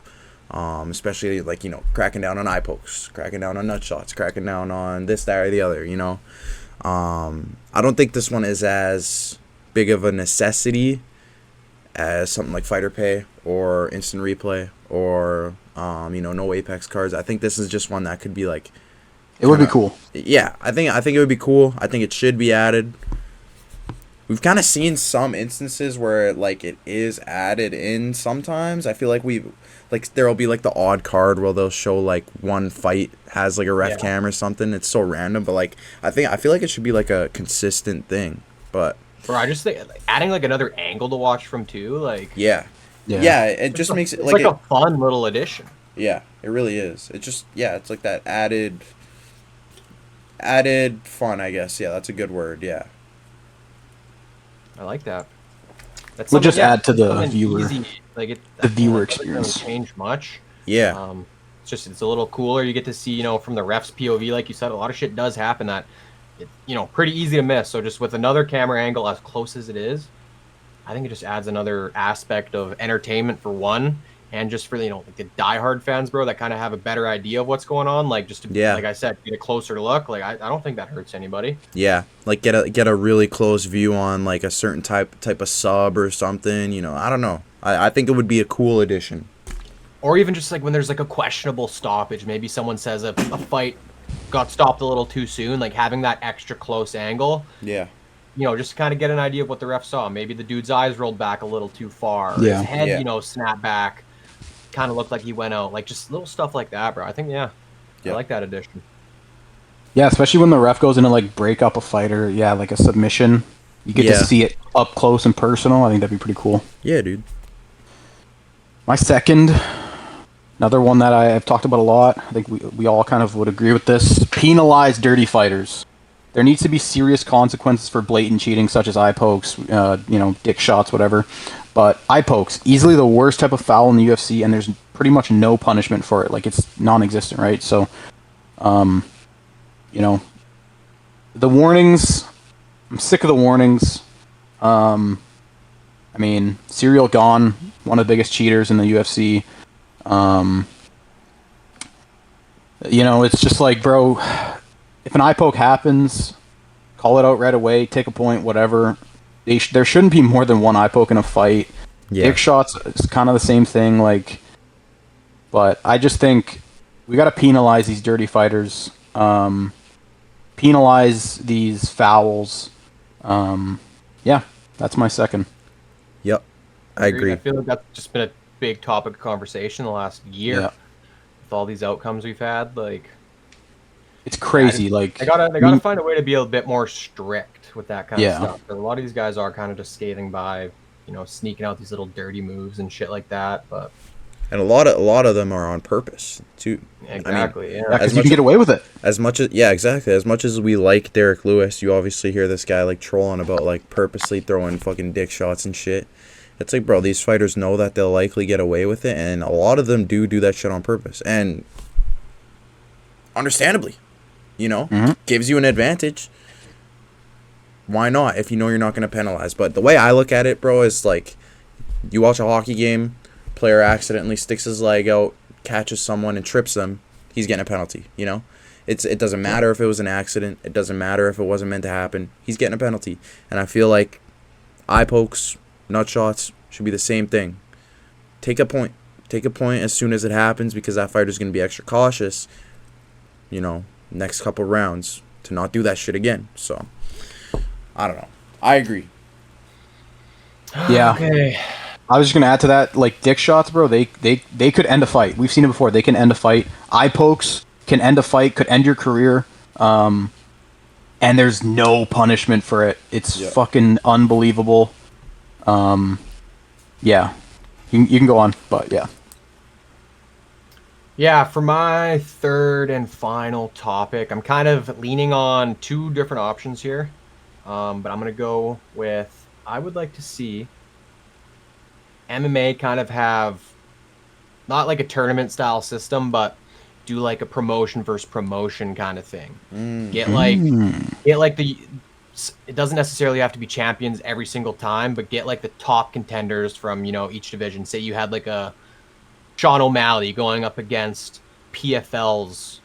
especially like cracking down on eye pokes, cracking down on nut shots, cracking down on this, that, or the other. I don't think this one is as big of a necessity as something like fighter pay or instant replay or no Apex cards. I think this is just one that could be like. It would be cool. Yeah, I think it would be cool. I think it should be added. We've kind of seen some instances where it is added in sometimes. I feel like there'll be like the odd card where they'll show like one fight has like a ref cam or something. It's so random, but I feel like it should be like a consistent thing. But Bro, I just think adding like another angle to watch from too, like yeah, it just makes it it's like a fun little addition. Yeah, it really is. It just it's like that added fun, I guess. Yeah, that's a good word. Yeah. I like that. That's We'll just add to the something viewer, easy, the viewer it doesn't really experience. change much. Yeah. It's a little cooler. You get to see, from the ref's POV, like you said, a lot of shit does happen that, pretty easy to miss. So just with another camera angle as close as it is, I think it just adds another aspect of entertainment for one, and just for like the diehard fans, bro, that kind of have a better idea of what's going on. Like just to, Yeah. like I said, get a closer look. Like I don't think that hurts anybody. Yeah, like get a really close view on like a certain type of sub or something. I don't know. I think it would be a cool addition. Or even just like when there's like a questionable stoppage, maybe someone says a fight got stopped a little too soon, like having that extra close angle, Yeah. just to kind of get an idea of what the ref saw. Maybe the dude's eyes rolled back a little too far, or Yeah. his head, Yeah. snapped back, kind of looked like he went out. Like just little stuff like that, bro. I think, I like that addition. Yeah, especially when the ref goes in to like break up a fighter. Yeah, like a submission. You get to see it up close and personal. I think that'd be pretty cool. Yeah, dude. My second, another one that I've talked about a lot. I think we all kind of would agree with this. Penalize dirty fighters. There needs to be serious consequences for blatant cheating, such as eye pokes, dick shots, whatever. But eye pokes, easily the worst type of foul in the UFC, and there's pretty much no punishment for it. Like, it's non-existent, right? So, the warnings, I'm sick of the warnings. Serial Gone, one of the biggest cheaters in the UFC. It's just like, bro, if an eye poke happens, call it out right away, take a point, whatever. There shouldn't be more than one eye poke in a fight. Yeah. Dick shots is kind of the same thing, like, but I just think we got to penalize these dirty fighters. Penalize these fouls. That's my second. Yep. I agree. I feel like that's just been a big topic of conversation the last year with all these outcomes we've had. Like, it's crazy. They gotta find a way to be a bit more strict with that kind of stuff. But a lot of these guys are kind of just skating by, sneaking out these little dirty moves and shit like that. But and a lot of them are on purpose too. Exactly. Because you can get away with it. Exactly. As much as we like Derek Lewis, you obviously hear this guy like trolling about like purposely throwing fucking dick shots and shit. It's like, bro, these fighters know that they'll likely get away with it, and a lot of them do that shit on purpose, and understandably, gives you an advantage. Why not if you know you're not going to penalize? But the way I look at it, bro, is like, you watch a hockey game, player accidentally sticks his leg out, catches someone and trips them, he's getting a penalty, It doesn't matter if it was an accident, it doesn't matter if it wasn't meant to happen, he's getting a penalty. And I feel like eye pokes, nut shots should be the same thing. Take a point as soon as it happens, because that fighter's going to be extra cautious, next couple rounds to not do that shit again. So I don't know. I agree. Yeah. Okay. I was just gonna add to that, like, dick shots, bro. They could end a fight. We've seen it before. They can end a fight. Eye pokes can end a fight. Could end your career. And there's no punishment for it. It's fucking unbelievable. Yeah. You can go on, but yeah. Yeah, for my third and final topic, I'm kind of leaning on two different options here. But I'm going to go with, I would like to see MMA kind of have, not like a tournament style system, but do like a promotion versus promotion kind of thing. Get like the, it doesn't necessarily have to be champions every single time, but get like the top contenders from, each division. Say you had like a Sean O'Malley going up against PFL's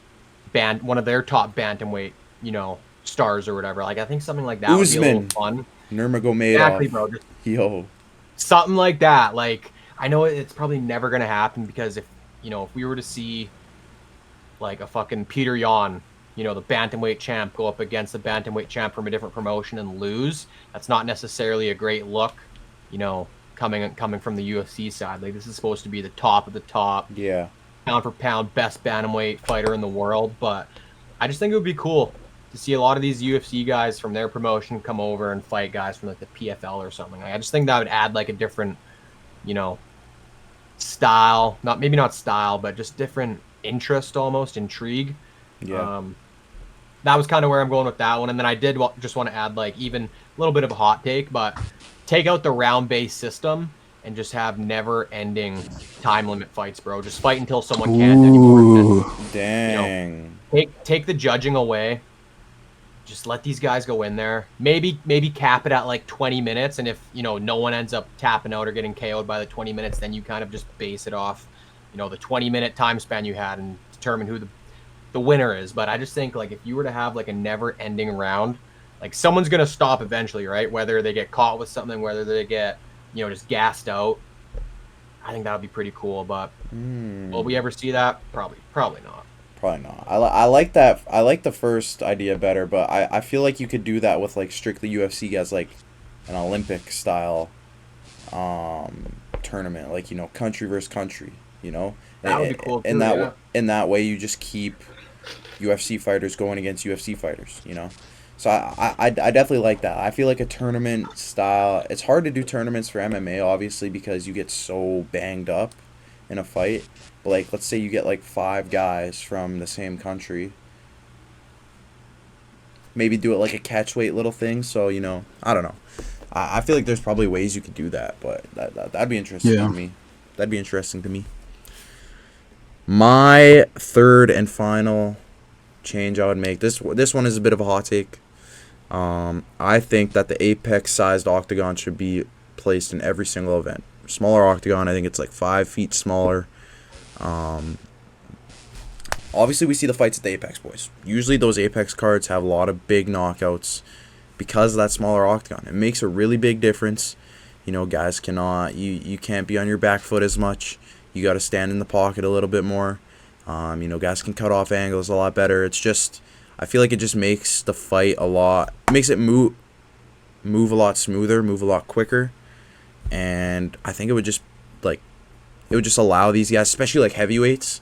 one of their top bantamweight, stars or whatever. Like, I think something like that would be a little fun. Nurmagomedov. Exactly, bro. Yo. Something like that. Like, I know it's probably never gonna happen, because if we were to see like a fucking Peter Yan, the bantamweight champ, go up against the bantamweight champ from a different promotion and lose, that's not necessarily a great look, coming from the UFC side. Like, this is supposed to be the top of the top, pound for pound best bantamweight fighter in the world. But I just think it would be cool to see a lot of these UFC guys from their promotion come over and fight guys from like the PFL or something. Like, I just think that would add like a different, style, not style, but just different interest, almost intrigue. That was kind of where I'm going with that one. And then I did just want to add, like, even a little bit of a hot take, but take out the round-based system and just have never-ending time limit fights, bro. Just fight until someone can't anymore. Dang. Take the judging away. just let these guys go in there. Maybe cap it at like 20 minutes, and if no one ends up tapping out or getting KO'd by the 20 minutes, then you kind of just base it off, the 20-minute time span you had and determine who the winner is. But I just think like if you were to have like a never-ending round, like someone's gonna stop eventually, right? Whether they get caught with something, whether they get just gassed out. I think that would be pretty cool. But will we ever see that? Probably not. Probably not. I like that. I like the first idea better, but I feel like you could do that with like strictly UFC guys, like an Olympic style tournament, like country versus country. That would be cool. In that way, you just keep UFC fighters going against UFC fighters. So I definitely like that. I feel like a tournament style. It's hard to do tournaments for MMA, obviously, because you get so banged up in a fight. But like, let's say you get like 5 guys from the same country. Maybe do it like a catch weight little thing. So I don't know. I feel like there's probably ways you could do that, but that'd be interesting to me. That'd be interesting to me. My third and final change I would make. This one is a bit of a hot take. I think that the apex-sized octagon should be placed in every single event. Smaller octagon, I think it's like 5 feet smaller. Obviously, we see the fights at the Apex, boys. Usually, those Apex cards have a lot of big knockouts because of that smaller octagon. It makes a really big difference. Guys cannot. You can't be on your back foot as much. You got to stand in the pocket a little bit more. Guys can cut off angles a lot better. It's just, I feel like it just makes the fight makes it move a lot smoother, move a lot quicker, and I think it would just allow these guys, especially like heavyweights,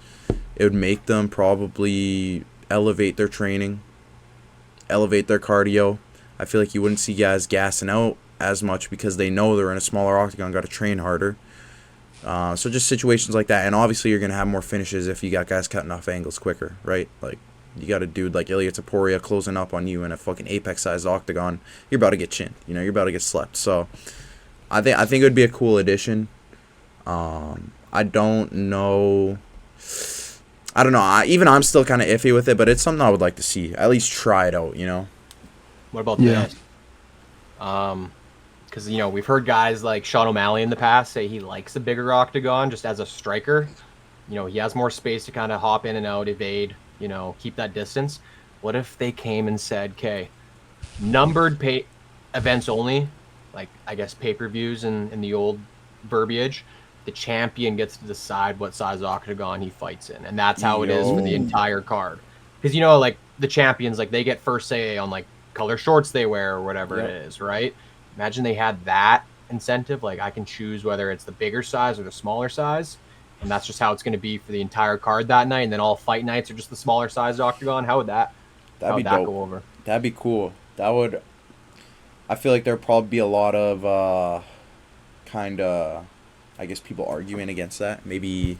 it would make them probably elevate their training, elevate their cardio. I feel like you wouldn't see guys gassing out as much because they know they're in a smaller octagon, got to train harder. So just situations like that, and obviously you're gonna have more finishes if you got guys cutting off angles quicker, right? Like you got a dude like Ilia Topuria closing up on you in a fucking apex-sized octagon. You're about to get chinned. You're about to get slept. So I think it would be a cool addition. I don't know. Even I'm still kind of iffy with it, but it's something I would like to see. At least try it out. What about this? Because we've heard guys like Sean O'Malley in the past say he likes a bigger octagon just as a striker. He has more space to kind of hop in and out, evade, keep that distance. What if they came and said, okay, numbered events only, like I guess pay-per-views in the old verbiage, the champion gets to decide what size octagon he fights in, and that's how it is for the entire card. Because like the champions, like they get first say on like color shorts they wear or whatever it is, right? Imagine they had that incentive. Like I can choose whether it's the bigger size or the smaller size, and that's just how it's going to be for the entire card that night. And then all fight nights are just the smaller size octagon. How would that go over? That'd be cool. I feel like there'd probably be a lot of kind of, I guess, people arguing against that. Maybe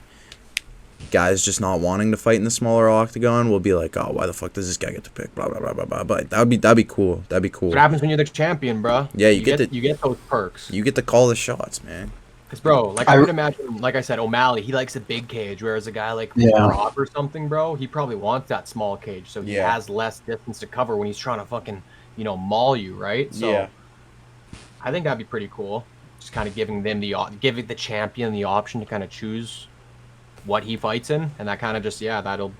guys just not wanting to fight in the smaller octagon will be like, oh, why the fuck does this guy get to pick? Blah blah blah blah blah. But that'd be cool. That'd be cool. What happens when you're the champion, bro? Yeah, you get those perks. You get to call the shots, man. Because, bro, like I would imagine, like I said, O'Malley, he likes a big cage, whereas a guy like Rob or something, bro, he probably wants that small cage, so he has less distance to cover when he's trying to fucking, maul you, right? So I think that'd be pretty cool. Just kind of giving the champion the option to kind of choose what he fights in, and that kind of just that'll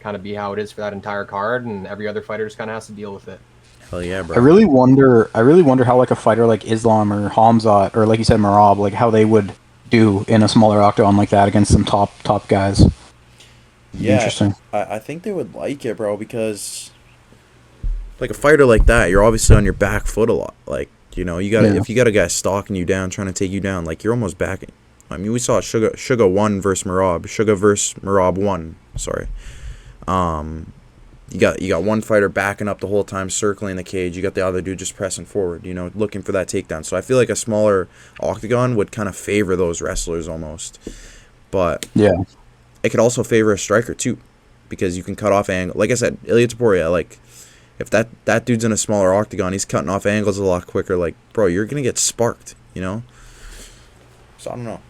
kind of be how it is for that entire card, and every other fighter just kind of has to deal with it. Hell yeah, bro. I really wonder how like a fighter like Islam or Hamzat or like you said Marab, like how they would do in a smaller octagon like that against some top guys. Yeah, interesting. I think they would like it, bro, because like a fighter like that, you're obviously on your back foot a lot. Like you gotta if you got a guy stalking you down, trying to take you down, like you're almost backing. I mean, we saw Sugar 1 versus Marab. Sugar versus Marab 1. Sorry. You got one fighter backing up the whole time, circling the cage. You got the other dude just pressing forward, looking for that takedown. So I feel like a smaller octagon would kind of favor those wrestlers almost. But it could also favor a striker too, because you can cut off angle. Like I said, Ilia Topuria, like if that dude's in a smaller octagon, he's cutting off angles a lot quicker. Like, bro, you're gonna get sparked, So I don't know.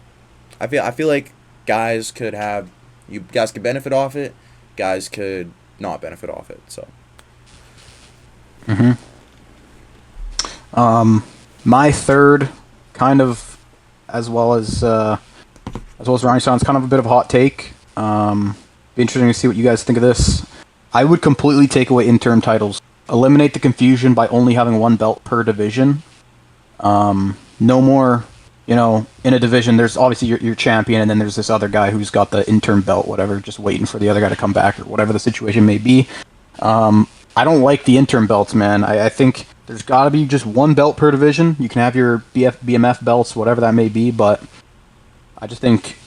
I feel like guys could benefit off it. Guys could not benefit off it. So My third, kind of, as well as Ronnie sounds kind of a bit of a hot take. Be interesting to see what you guys think of this. I would completely take away interim titles. Eliminate the confusion by only having one belt per division. No more, in a division, there's obviously your champion, and then there's this other guy who's got the interim belt, whatever, just waiting for the other guy to come back, or whatever the situation may be. I don't like the interim belts, man. I think there's got to be just one belt per division. You can have your BMF belts, whatever that may be, but I just think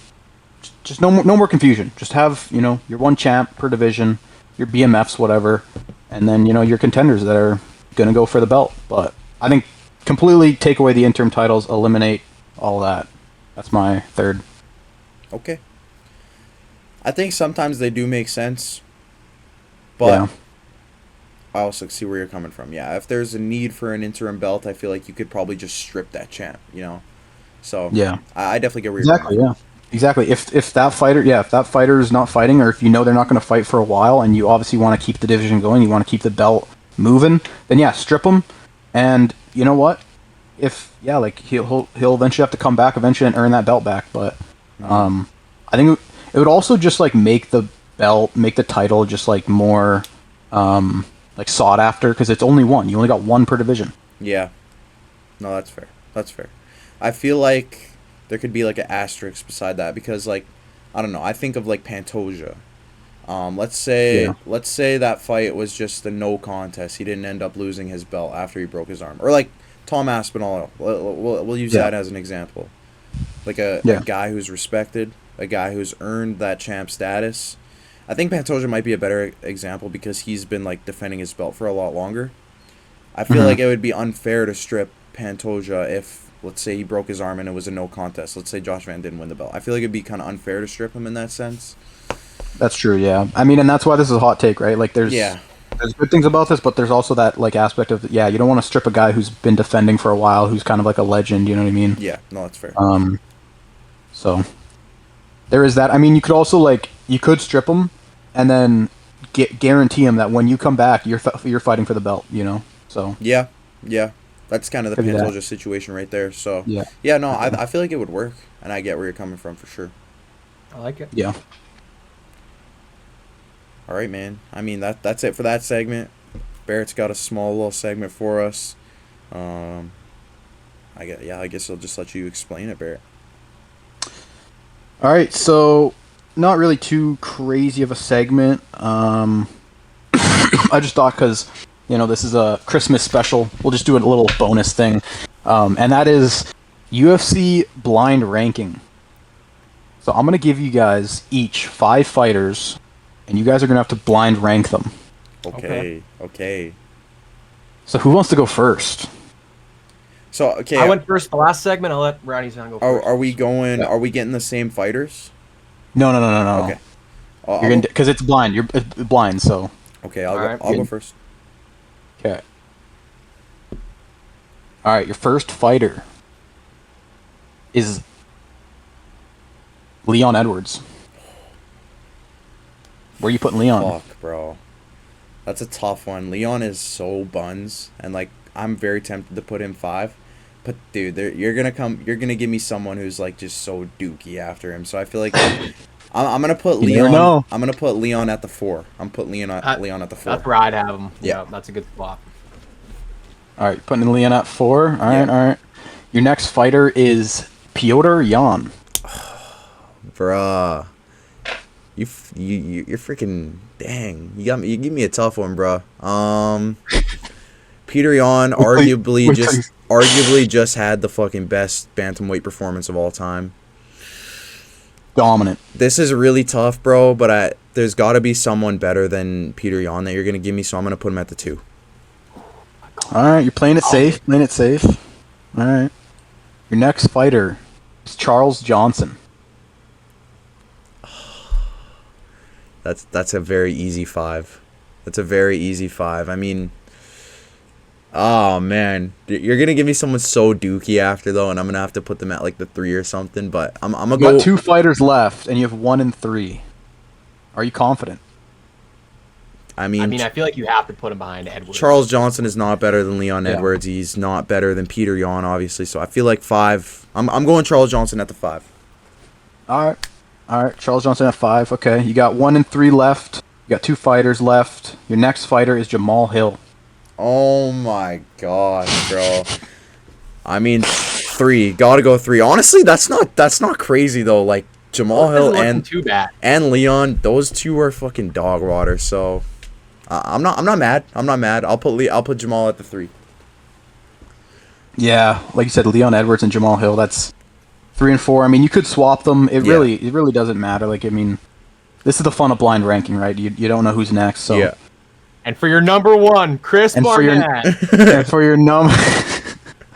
just no more confusion. Just have, your one champ per division, your BMFs, whatever, and then, your contenders that are going to go for the belt. But I think completely take away the interim titles, eliminate all that. That's my third. Okay. I think sometimes they do make sense, but Yeah. I also see where you're coming from. Yeah, if there's a need for an interim belt, I feel like you could probably just strip that champ, So Yeah. I definitely get where you're Exactly, coming yeah. Exactly. If that fighter is not fighting, or if they're not going to fight for a while, and you obviously want to keep the division going, you want to keep the belt moving, then yeah, strip him. And you know what? He'll eventually have to come back eventually and earn that belt back. But I think it would also just make the title just more sought after, because it's only one. You only got one per division. Yeah. No, that's fair. That's fair. I feel like there could be an asterisk beside that, because I don't know. I think of Pantoja. Let's say that fight was just a no contest. He didn't end up losing his belt after he broke his arm, or Tom Aspinall. We'll use that as an example. A guy who's respected, a guy who's earned that champ status. I think Pantoja might be a better example, because he's been defending his belt for a lot longer. I feel like it would be unfair to strip Pantoja if, let's say, he broke his arm and it was a no contest. Let's say Josh Van didn't win the belt. I feel like it'd be kind of unfair to strip him in that sense. That's true, yeah. I mean, and that's why this is a hot take, right? There's good things about this, but there's also that aspect of, you don't want to strip a guy who's been defending for a while, who's kind of a legend, you know what I mean? Yeah, no, that's fair. So there is that. I mean, you could also you could strip him and then guarantee him that when you come back, you're fighting for the belt, So yeah, that's kind of the Pantoja situation right there. So no, I feel like it would work, and I get where you're coming from for sure. I like it. Yeah. All right, man. I mean, that's it for that segment. Barrett's got a small little segment for us. I guess I'll just let you explain it, Barrett. All right, so not really too crazy of a segment. I just thought, because this is a Christmas special, we'll just do a little bonus thing, and that is UFC blind ranking. So I'm gonna give you guys each 5 fighters, and you guys are gonna have to blind rank them. Okay. So who wants to go first? So okay, I went first the last segment. I'll let Ronnie Sound go first. Are we going? Are we getting the same fighters? No. Okay. You're gonna, because it's blind. It's blind. So. Okay, I'll go first. Okay. All right, your first fighter is Leon Edwards. Where are you putting Leon? Fuck, bro. That's a tough one. Leon is so buns, and I'm very tempted to put him 5. But dude, you're gonna give me someone who's just so dookie after him. So I feel like I'm gonna put Leon. Know. I'm gonna put Leon at the 4. I'm putting Leon at the 4. That's where I'd have him. Yeah, that's a good spot. All right, putting Leon at 4. All right. Your next fighter is Piotr Jan. Bruh. You're freaking dang. You give me a tough one, bruh. Peter Yan arguably just had the fucking best bantamweight performance of all time. Dominant. This is really tough, bro, but there's got to be someone better than Peter Yan that you're going to give me, so I'm going to put him at the 2. All right, you're playing it safe. All right. Your next fighter is Charles Johnson. That's a very easy 5. I mean, oh man, you're gonna give me someone so dookie after though, and I'm gonna have to put them at the 3 or something. But I'm gonna go. You got 2 fighters left, and you have 1 and 3. Are you confident? I mean, I feel like you have to put him behind Edwards. Charles Johnson is not better than Leon Yeah. Edwards. He's not better than Peter Yan, obviously. So I feel like 5. I'm going Charles Johnson at the 5. All right. Charles Johnson at 5. Okay, you got 1 and 3 left. You got 2 fighters left. Your next fighter is Jamal Hill. Oh my gosh, bro. I mean, 3. Gotta go 3. Honestly, that's not crazy though. Like Jamal Hill and Leon, those two are fucking dog water. So I'm not mad. I'm not mad. I'll put Jamal at the 3. Yeah, like you said, Leon Edwards and Jamal Hill. That's 3 and 4. I mean, you could swap them. It really doesn't matter. Like, I mean, this is the fun of blind ranking, right? You don't know who's next. So yeah. And for your number 1, Chris Barnett. And for your number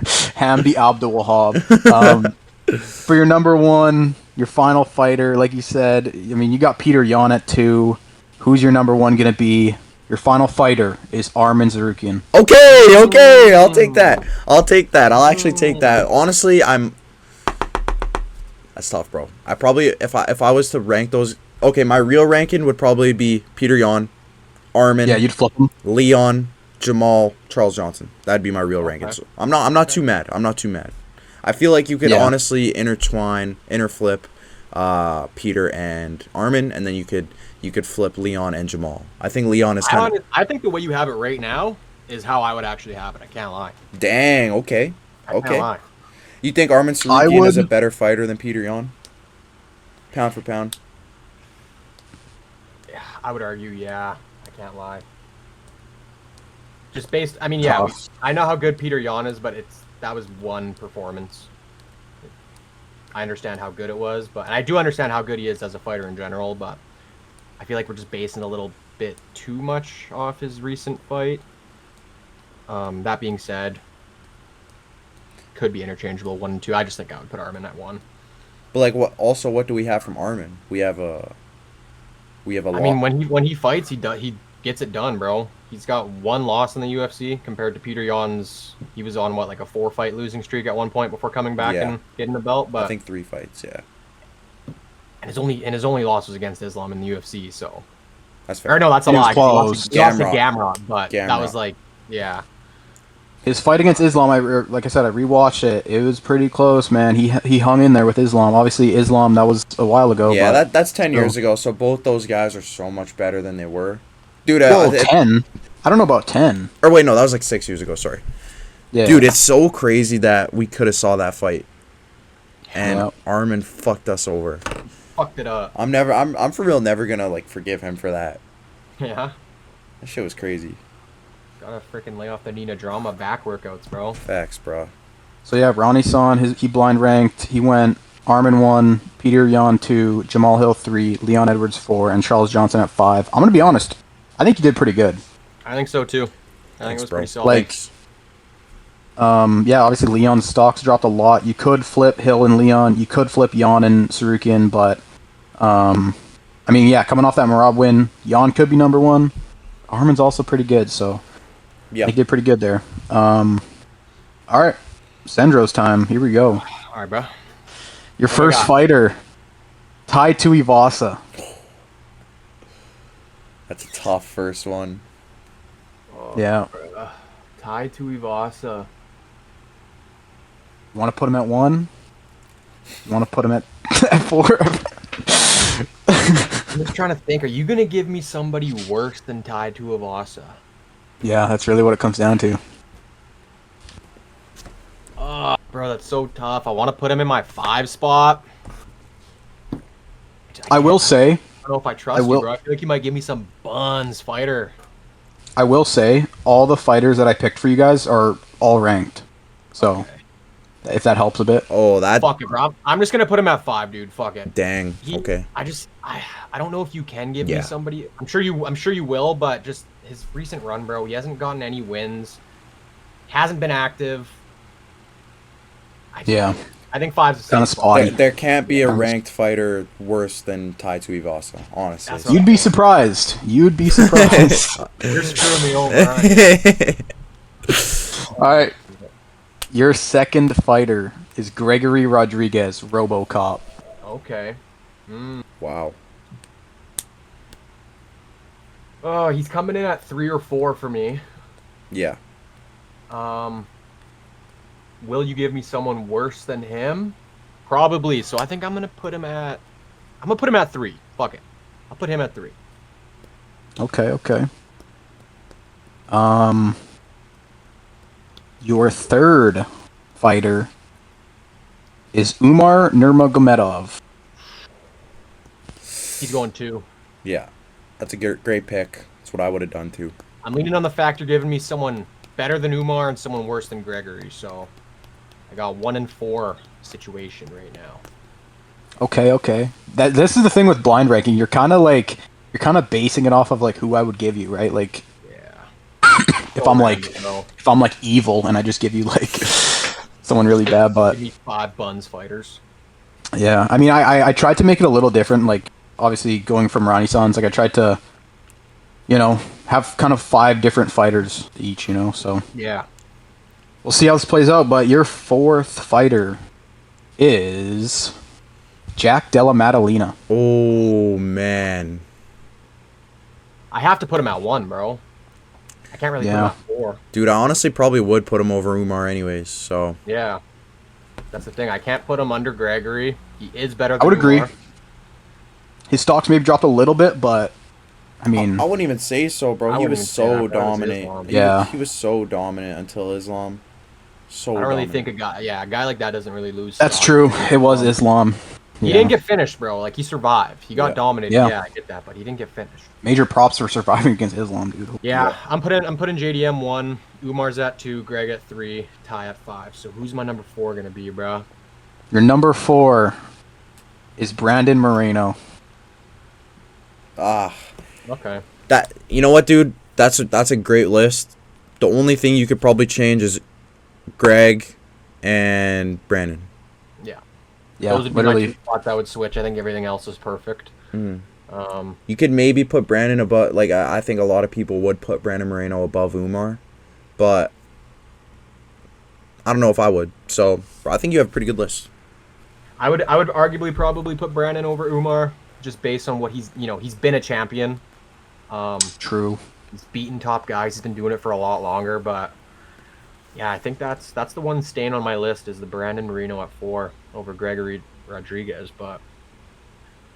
Hamdi Abdul-Wahab. For your number 1, your final fighter, like you said, I mean, you got Peter Yan at 2. Who's your number 1 going to be? Your final fighter is Arman Tsarukyan. Okay, I'll take that. I'll actually take that. Honestly, that's tough, bro. I probably, if I was to rank those, okay, my real ranking would probably be Peter Yan, Arman. Yeah, you'd flip them. Leon, Jamal, Charles Johnson. That'd be my real ranking. So I'm not too mad. I feel like you could honestly interflip Peter and Arman, and then you could flip Leon and Jamal. I think Leon is kind of... I think the way you have it right now is how I would actually have it. I can't lie. Dang, okay. I can't lie. You think Arman Tsarukyan is a better fighter than Peter Yan? Pound for pound? Yeah, I would argue, yeah. I can't lie. Just based... I mean, yeah, I know how good Peter Yan is, but that was one performance. I understand how good it was, and I do understand how good he is as a fighter in general, but I feel like we're just basing a little bit too much off his recent fight. That being said, could be interchangeable 1 and 2. I just think I would put Arman at 1. But like, what do we have from Arman? We have a I mean, when he fights, he gets it done, bro. He's got 1 loss in the UFC compared to Peter Yan's. He was on like a 4-fight losing streak at one point before coming back and getting the belt. But I think 3 fights, yeah. And his only loss was against Islam in the UFC, so that's fair. Or no, that's a lie. He lost to Gamrot, but Gamrot. That was like, yeah. His fight against Islam, like I said, I rewatched it. It was pretty close, man. He hung in there with Islam. Obviously, Islam, that was a while ago. Yeah, but that's 10 years ago. So both those guys are so much better than they were, dude. 10. I don't know about 10. Or wait, no, that was like 6 years ago. Sorry. Yeah. Dude, it's so crazy that we could have saw that fight, and Arman fucked us over. Fucked it up. I'm for real never gonna like forgive him for that. Yeah. That shit was crazy. Gotta freaking lay off the Nina Drama back workouts, bro. Facts, bro. So yeah, Ronnie Son, he blind ranked. He went Arman 1, Peter Yan 2, Jamal Hill 3, Leon Edwards 4, and Charles Johnson at 5. I'm gonna be honest. I think he did pretty good. I think so too. I think it was pretty solid. Like, yeah, obviously Leon's stocks dropped a lot. You could flip Hill and Leon. You could flip Yan and Tsarukyan, but I mean, yeah, coming off that Merab win, Yan could be number 1. Arman's also pretty good, so yeah, he did pretty good there. All right, Sandro's time. Here we go. All right, bro. Your first fighter, Tai Tuivasa. That's a tough first one. Oh, yeah. Tai Tuivasa. You want to put him at 1? You want to put him at 4? I'm just trying to think. Are you gonna give me somebody worse than Tai Tuivasa? Yeah, that's really what it comes down to. Oh, bro, that's so tough. I want to put him in my 5 spot. I will say. I don't know if I trust you, bro. I feel like you might give me some buns fighter. I will say, all the fighters that I picked for you guys are all ranked. So, if that helps a bit. Oh, that... Fuck it, bro. I'm just going to put him at 5, dude. Fuck it. Dang. Okay. I don't know if you can give me somebody. I'm sure you will, but just his recent run, bro. He hasn't gotten any wins. Hasn't been active. I think 5's kind of spotty. There can't be a ranked fighter worse than Tai Tuivasa, honestly. You'd be surprised. You'd be surprised. You're screwing me over. All right. Your second fighter is Gregory Rodriguez, RoboCop. Okay. Wow. Oh, he's coming in at 3 or 4 for me. Yeah. Will you give me someone worse than him? Probably. So I think I'm gonna put him at 3. Fuck it. I'll put him at 3. Okay. Your third fighter is Umar Nurmagomedov. He's going 2. Yeah. That's a great pick. That's what I would have done too. I'm leaning on the fact you're giving me someone better than Umar and someone worse than Gregory, so I got 1 and 4 situation right now. Okay. This is the thing with blind ranking. You're kind of basing it off of like who I would give you, right? Like, Yeah. if I'm like evil and I just give you like someone really bad, but Give me 5 buns fighters. yeah, I mean, I tried to make it a little different. Like, obviously going from Ronnie Sons, like I tried to, have kind of 5 different fighters each, So Yeah. we'll see how this plays out. But your fourth fighter is Jack Della Maddalena. Oh man. I have to put him at 1, bro. I can't really put him at 4. Dude, I honestly probably would put him over Umar anyways, so. Yeah. That's the thing. I can't put him under Gregory. He is better than I would agree. Umar. His stocks maybe dropped a little bit, but I mean, I wouldn't even say so, bro. I He wouldn't was even say that, so bro. It was dominant. Islam. Yeah. He was so dominant until Islam. So I don't really dominant. think a guy like that doesn't really lose. that's stock. true. It was Islam. He Yeah. didn't get finished, bro. Like, he survived. He got Yeah. dominated. Yeah. Yeah, I get that, but he didn't get finished. Major props for surviving against Islam, dude. Yeah, I'm putting JDM 1, Umar's at 2, Greg at 3, Ty at 5. So who's my number 4 gonna be, bro? Your number 4 is Brandon Moreno. Okay. That, you know what, dude? That's a great list. The only thing you could probably change is Greg and Brandon. Yeah. Yeah, Those would be my literally. 2 spots I would switch. I think everything else is perfect. You could maybe put Brandon above, like, I think a lot of people would put Brandon Moreno above Umar, but I don't know if I would. So I think you have a pretty good list. I would arguably probably put Brandon over Umar just based on what he's been a champion. True. He's beaten top guys. He's been doing it for a lot longer, but yeah, I think that's the one staying on my list is the Brandon Moreno at 4 over Gregory Rodriguez. But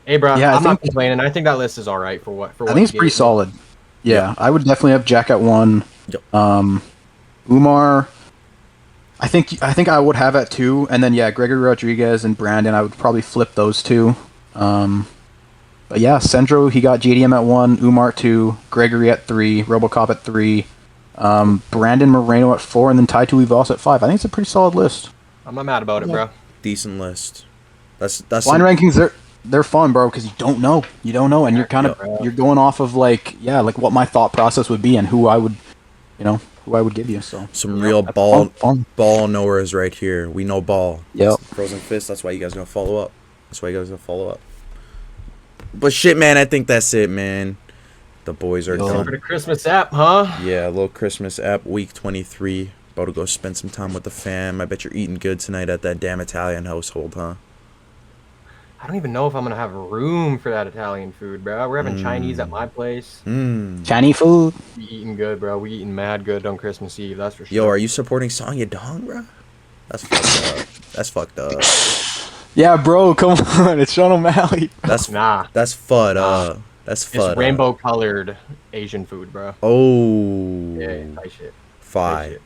hey, bro, Yeah, I'm not complaining. I think that list is all right for what. I think it's pretty solid. Yeah, I would definitely have Jack at 1. Yep. Umar, I think I would have at 2, and then Gregory Rodriguez and Brandon, I would probably flip those 2. But yeah, Sandro, he got JDM at 1, Umar at 2, Gregory at 3, RoboCop at 3, Brandon Moreno at 4, and then Tai Tuivasa at 5. I think it's a pretty solid list. I'm not mad about it, bro. Decent list. That's Blind rankings, they're fun, bro, because you don't know, and you're kind of you're going off of like what my thought process would be and who I would give you. So some real ball knowers right here. We know ball. Yep. Frozen Fist. That's why you guys gonna follow up. But shit, man, I think that's it, man. The boys are For done. the Christmas app, huh? Yeah, a little Christmas app, week 23. About to go spend some time with the fam. I bet you're eating good tonight at that damn Italian household, huh? I don't even know if I'm gonna have room for that Italian food, bro. We're having Chinese at my place. Chinese food. We eating good, bro. We eating mad good on Christmas Eve. That's for sure. Yo, are you supporting Song Yadong, bro? That's fucked up. That's fucked up. Yeah, bro, come on. It's Sean O'Malley. That's Nah. That's FUD up. That's FUD It's rainbow colored Asian food, bro. Oh. Yeah, nice shit. Fire. Shit.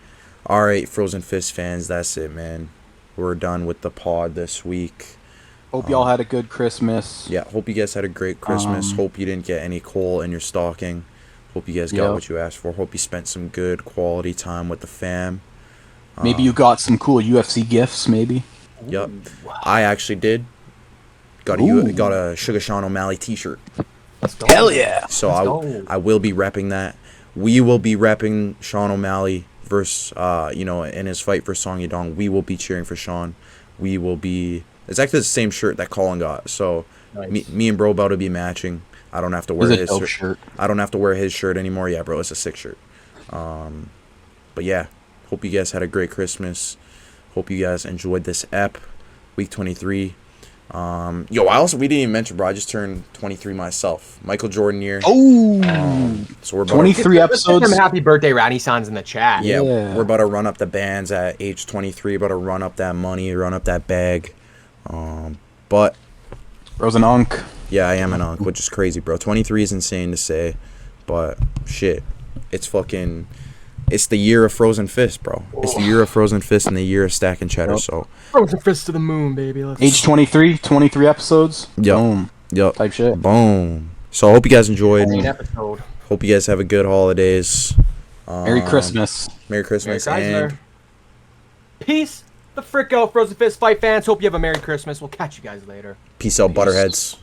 All right, Frozen Fist fans, that's it, man. We're done with the pod this week. Hope y'all had a good Christmas. Yeah, hope you guys had a great Christmas. Hope you didn't get any coal in your stocking. Hope you guys got what you asked for. Hope you spent some good quality time with the fam. Maybe you got some cool UFC gifts, maybe. Yep. I actually did. Got a Sugar Sean O'Malley t-shirt. Let's go. Hell yeah. So Let's go. I will be repping that. We will be repping Sean O'Malley versus in his fight for Song Yadong. We will be cheering for Sean. We will be. It's actually the same shirt that Colin got. So Nice. me and bro about to be matching. I don't have to wear It's a his dope shirt. I don't have to wear his shirt anymore. Yeah, bro, it's a sick shirt. But yeah, hope you guys had a great Christmas. Hope you guys enjoyed this ep, week 23. We didn't even mention, bro. I just turned 23 myself. Michael Jordan year. Oh. So we're about 23 Let's get episodes. them happy birthday Randy signs in the chat. yeah, Yeah. we're about to run up the bands at age 23. About to run up that money, run up that bag. But Bro's an unk. yeah, I am an unk, which is crazy, bro. 23 is insane to say, but shit, it's fucking. It's the year of Frozen Fist, bro. It's the year of Frozen Fist and the year of Stacking Cheddar. Yep. So Frozen fist to the moon, baby. Age 23, 23 episodes. Yep. Boom. yep, Type shit. boom. So I hope you guys enjoyed. Main episode. Hope you guys have a good holidays. Merry Christmas. Merry Christmas Merry and Chrysler. Peace the frick out, Frozen Fist fight fans. Hope you have a Merry Christmas. We'll catch you guys later. peace out, Butterheads.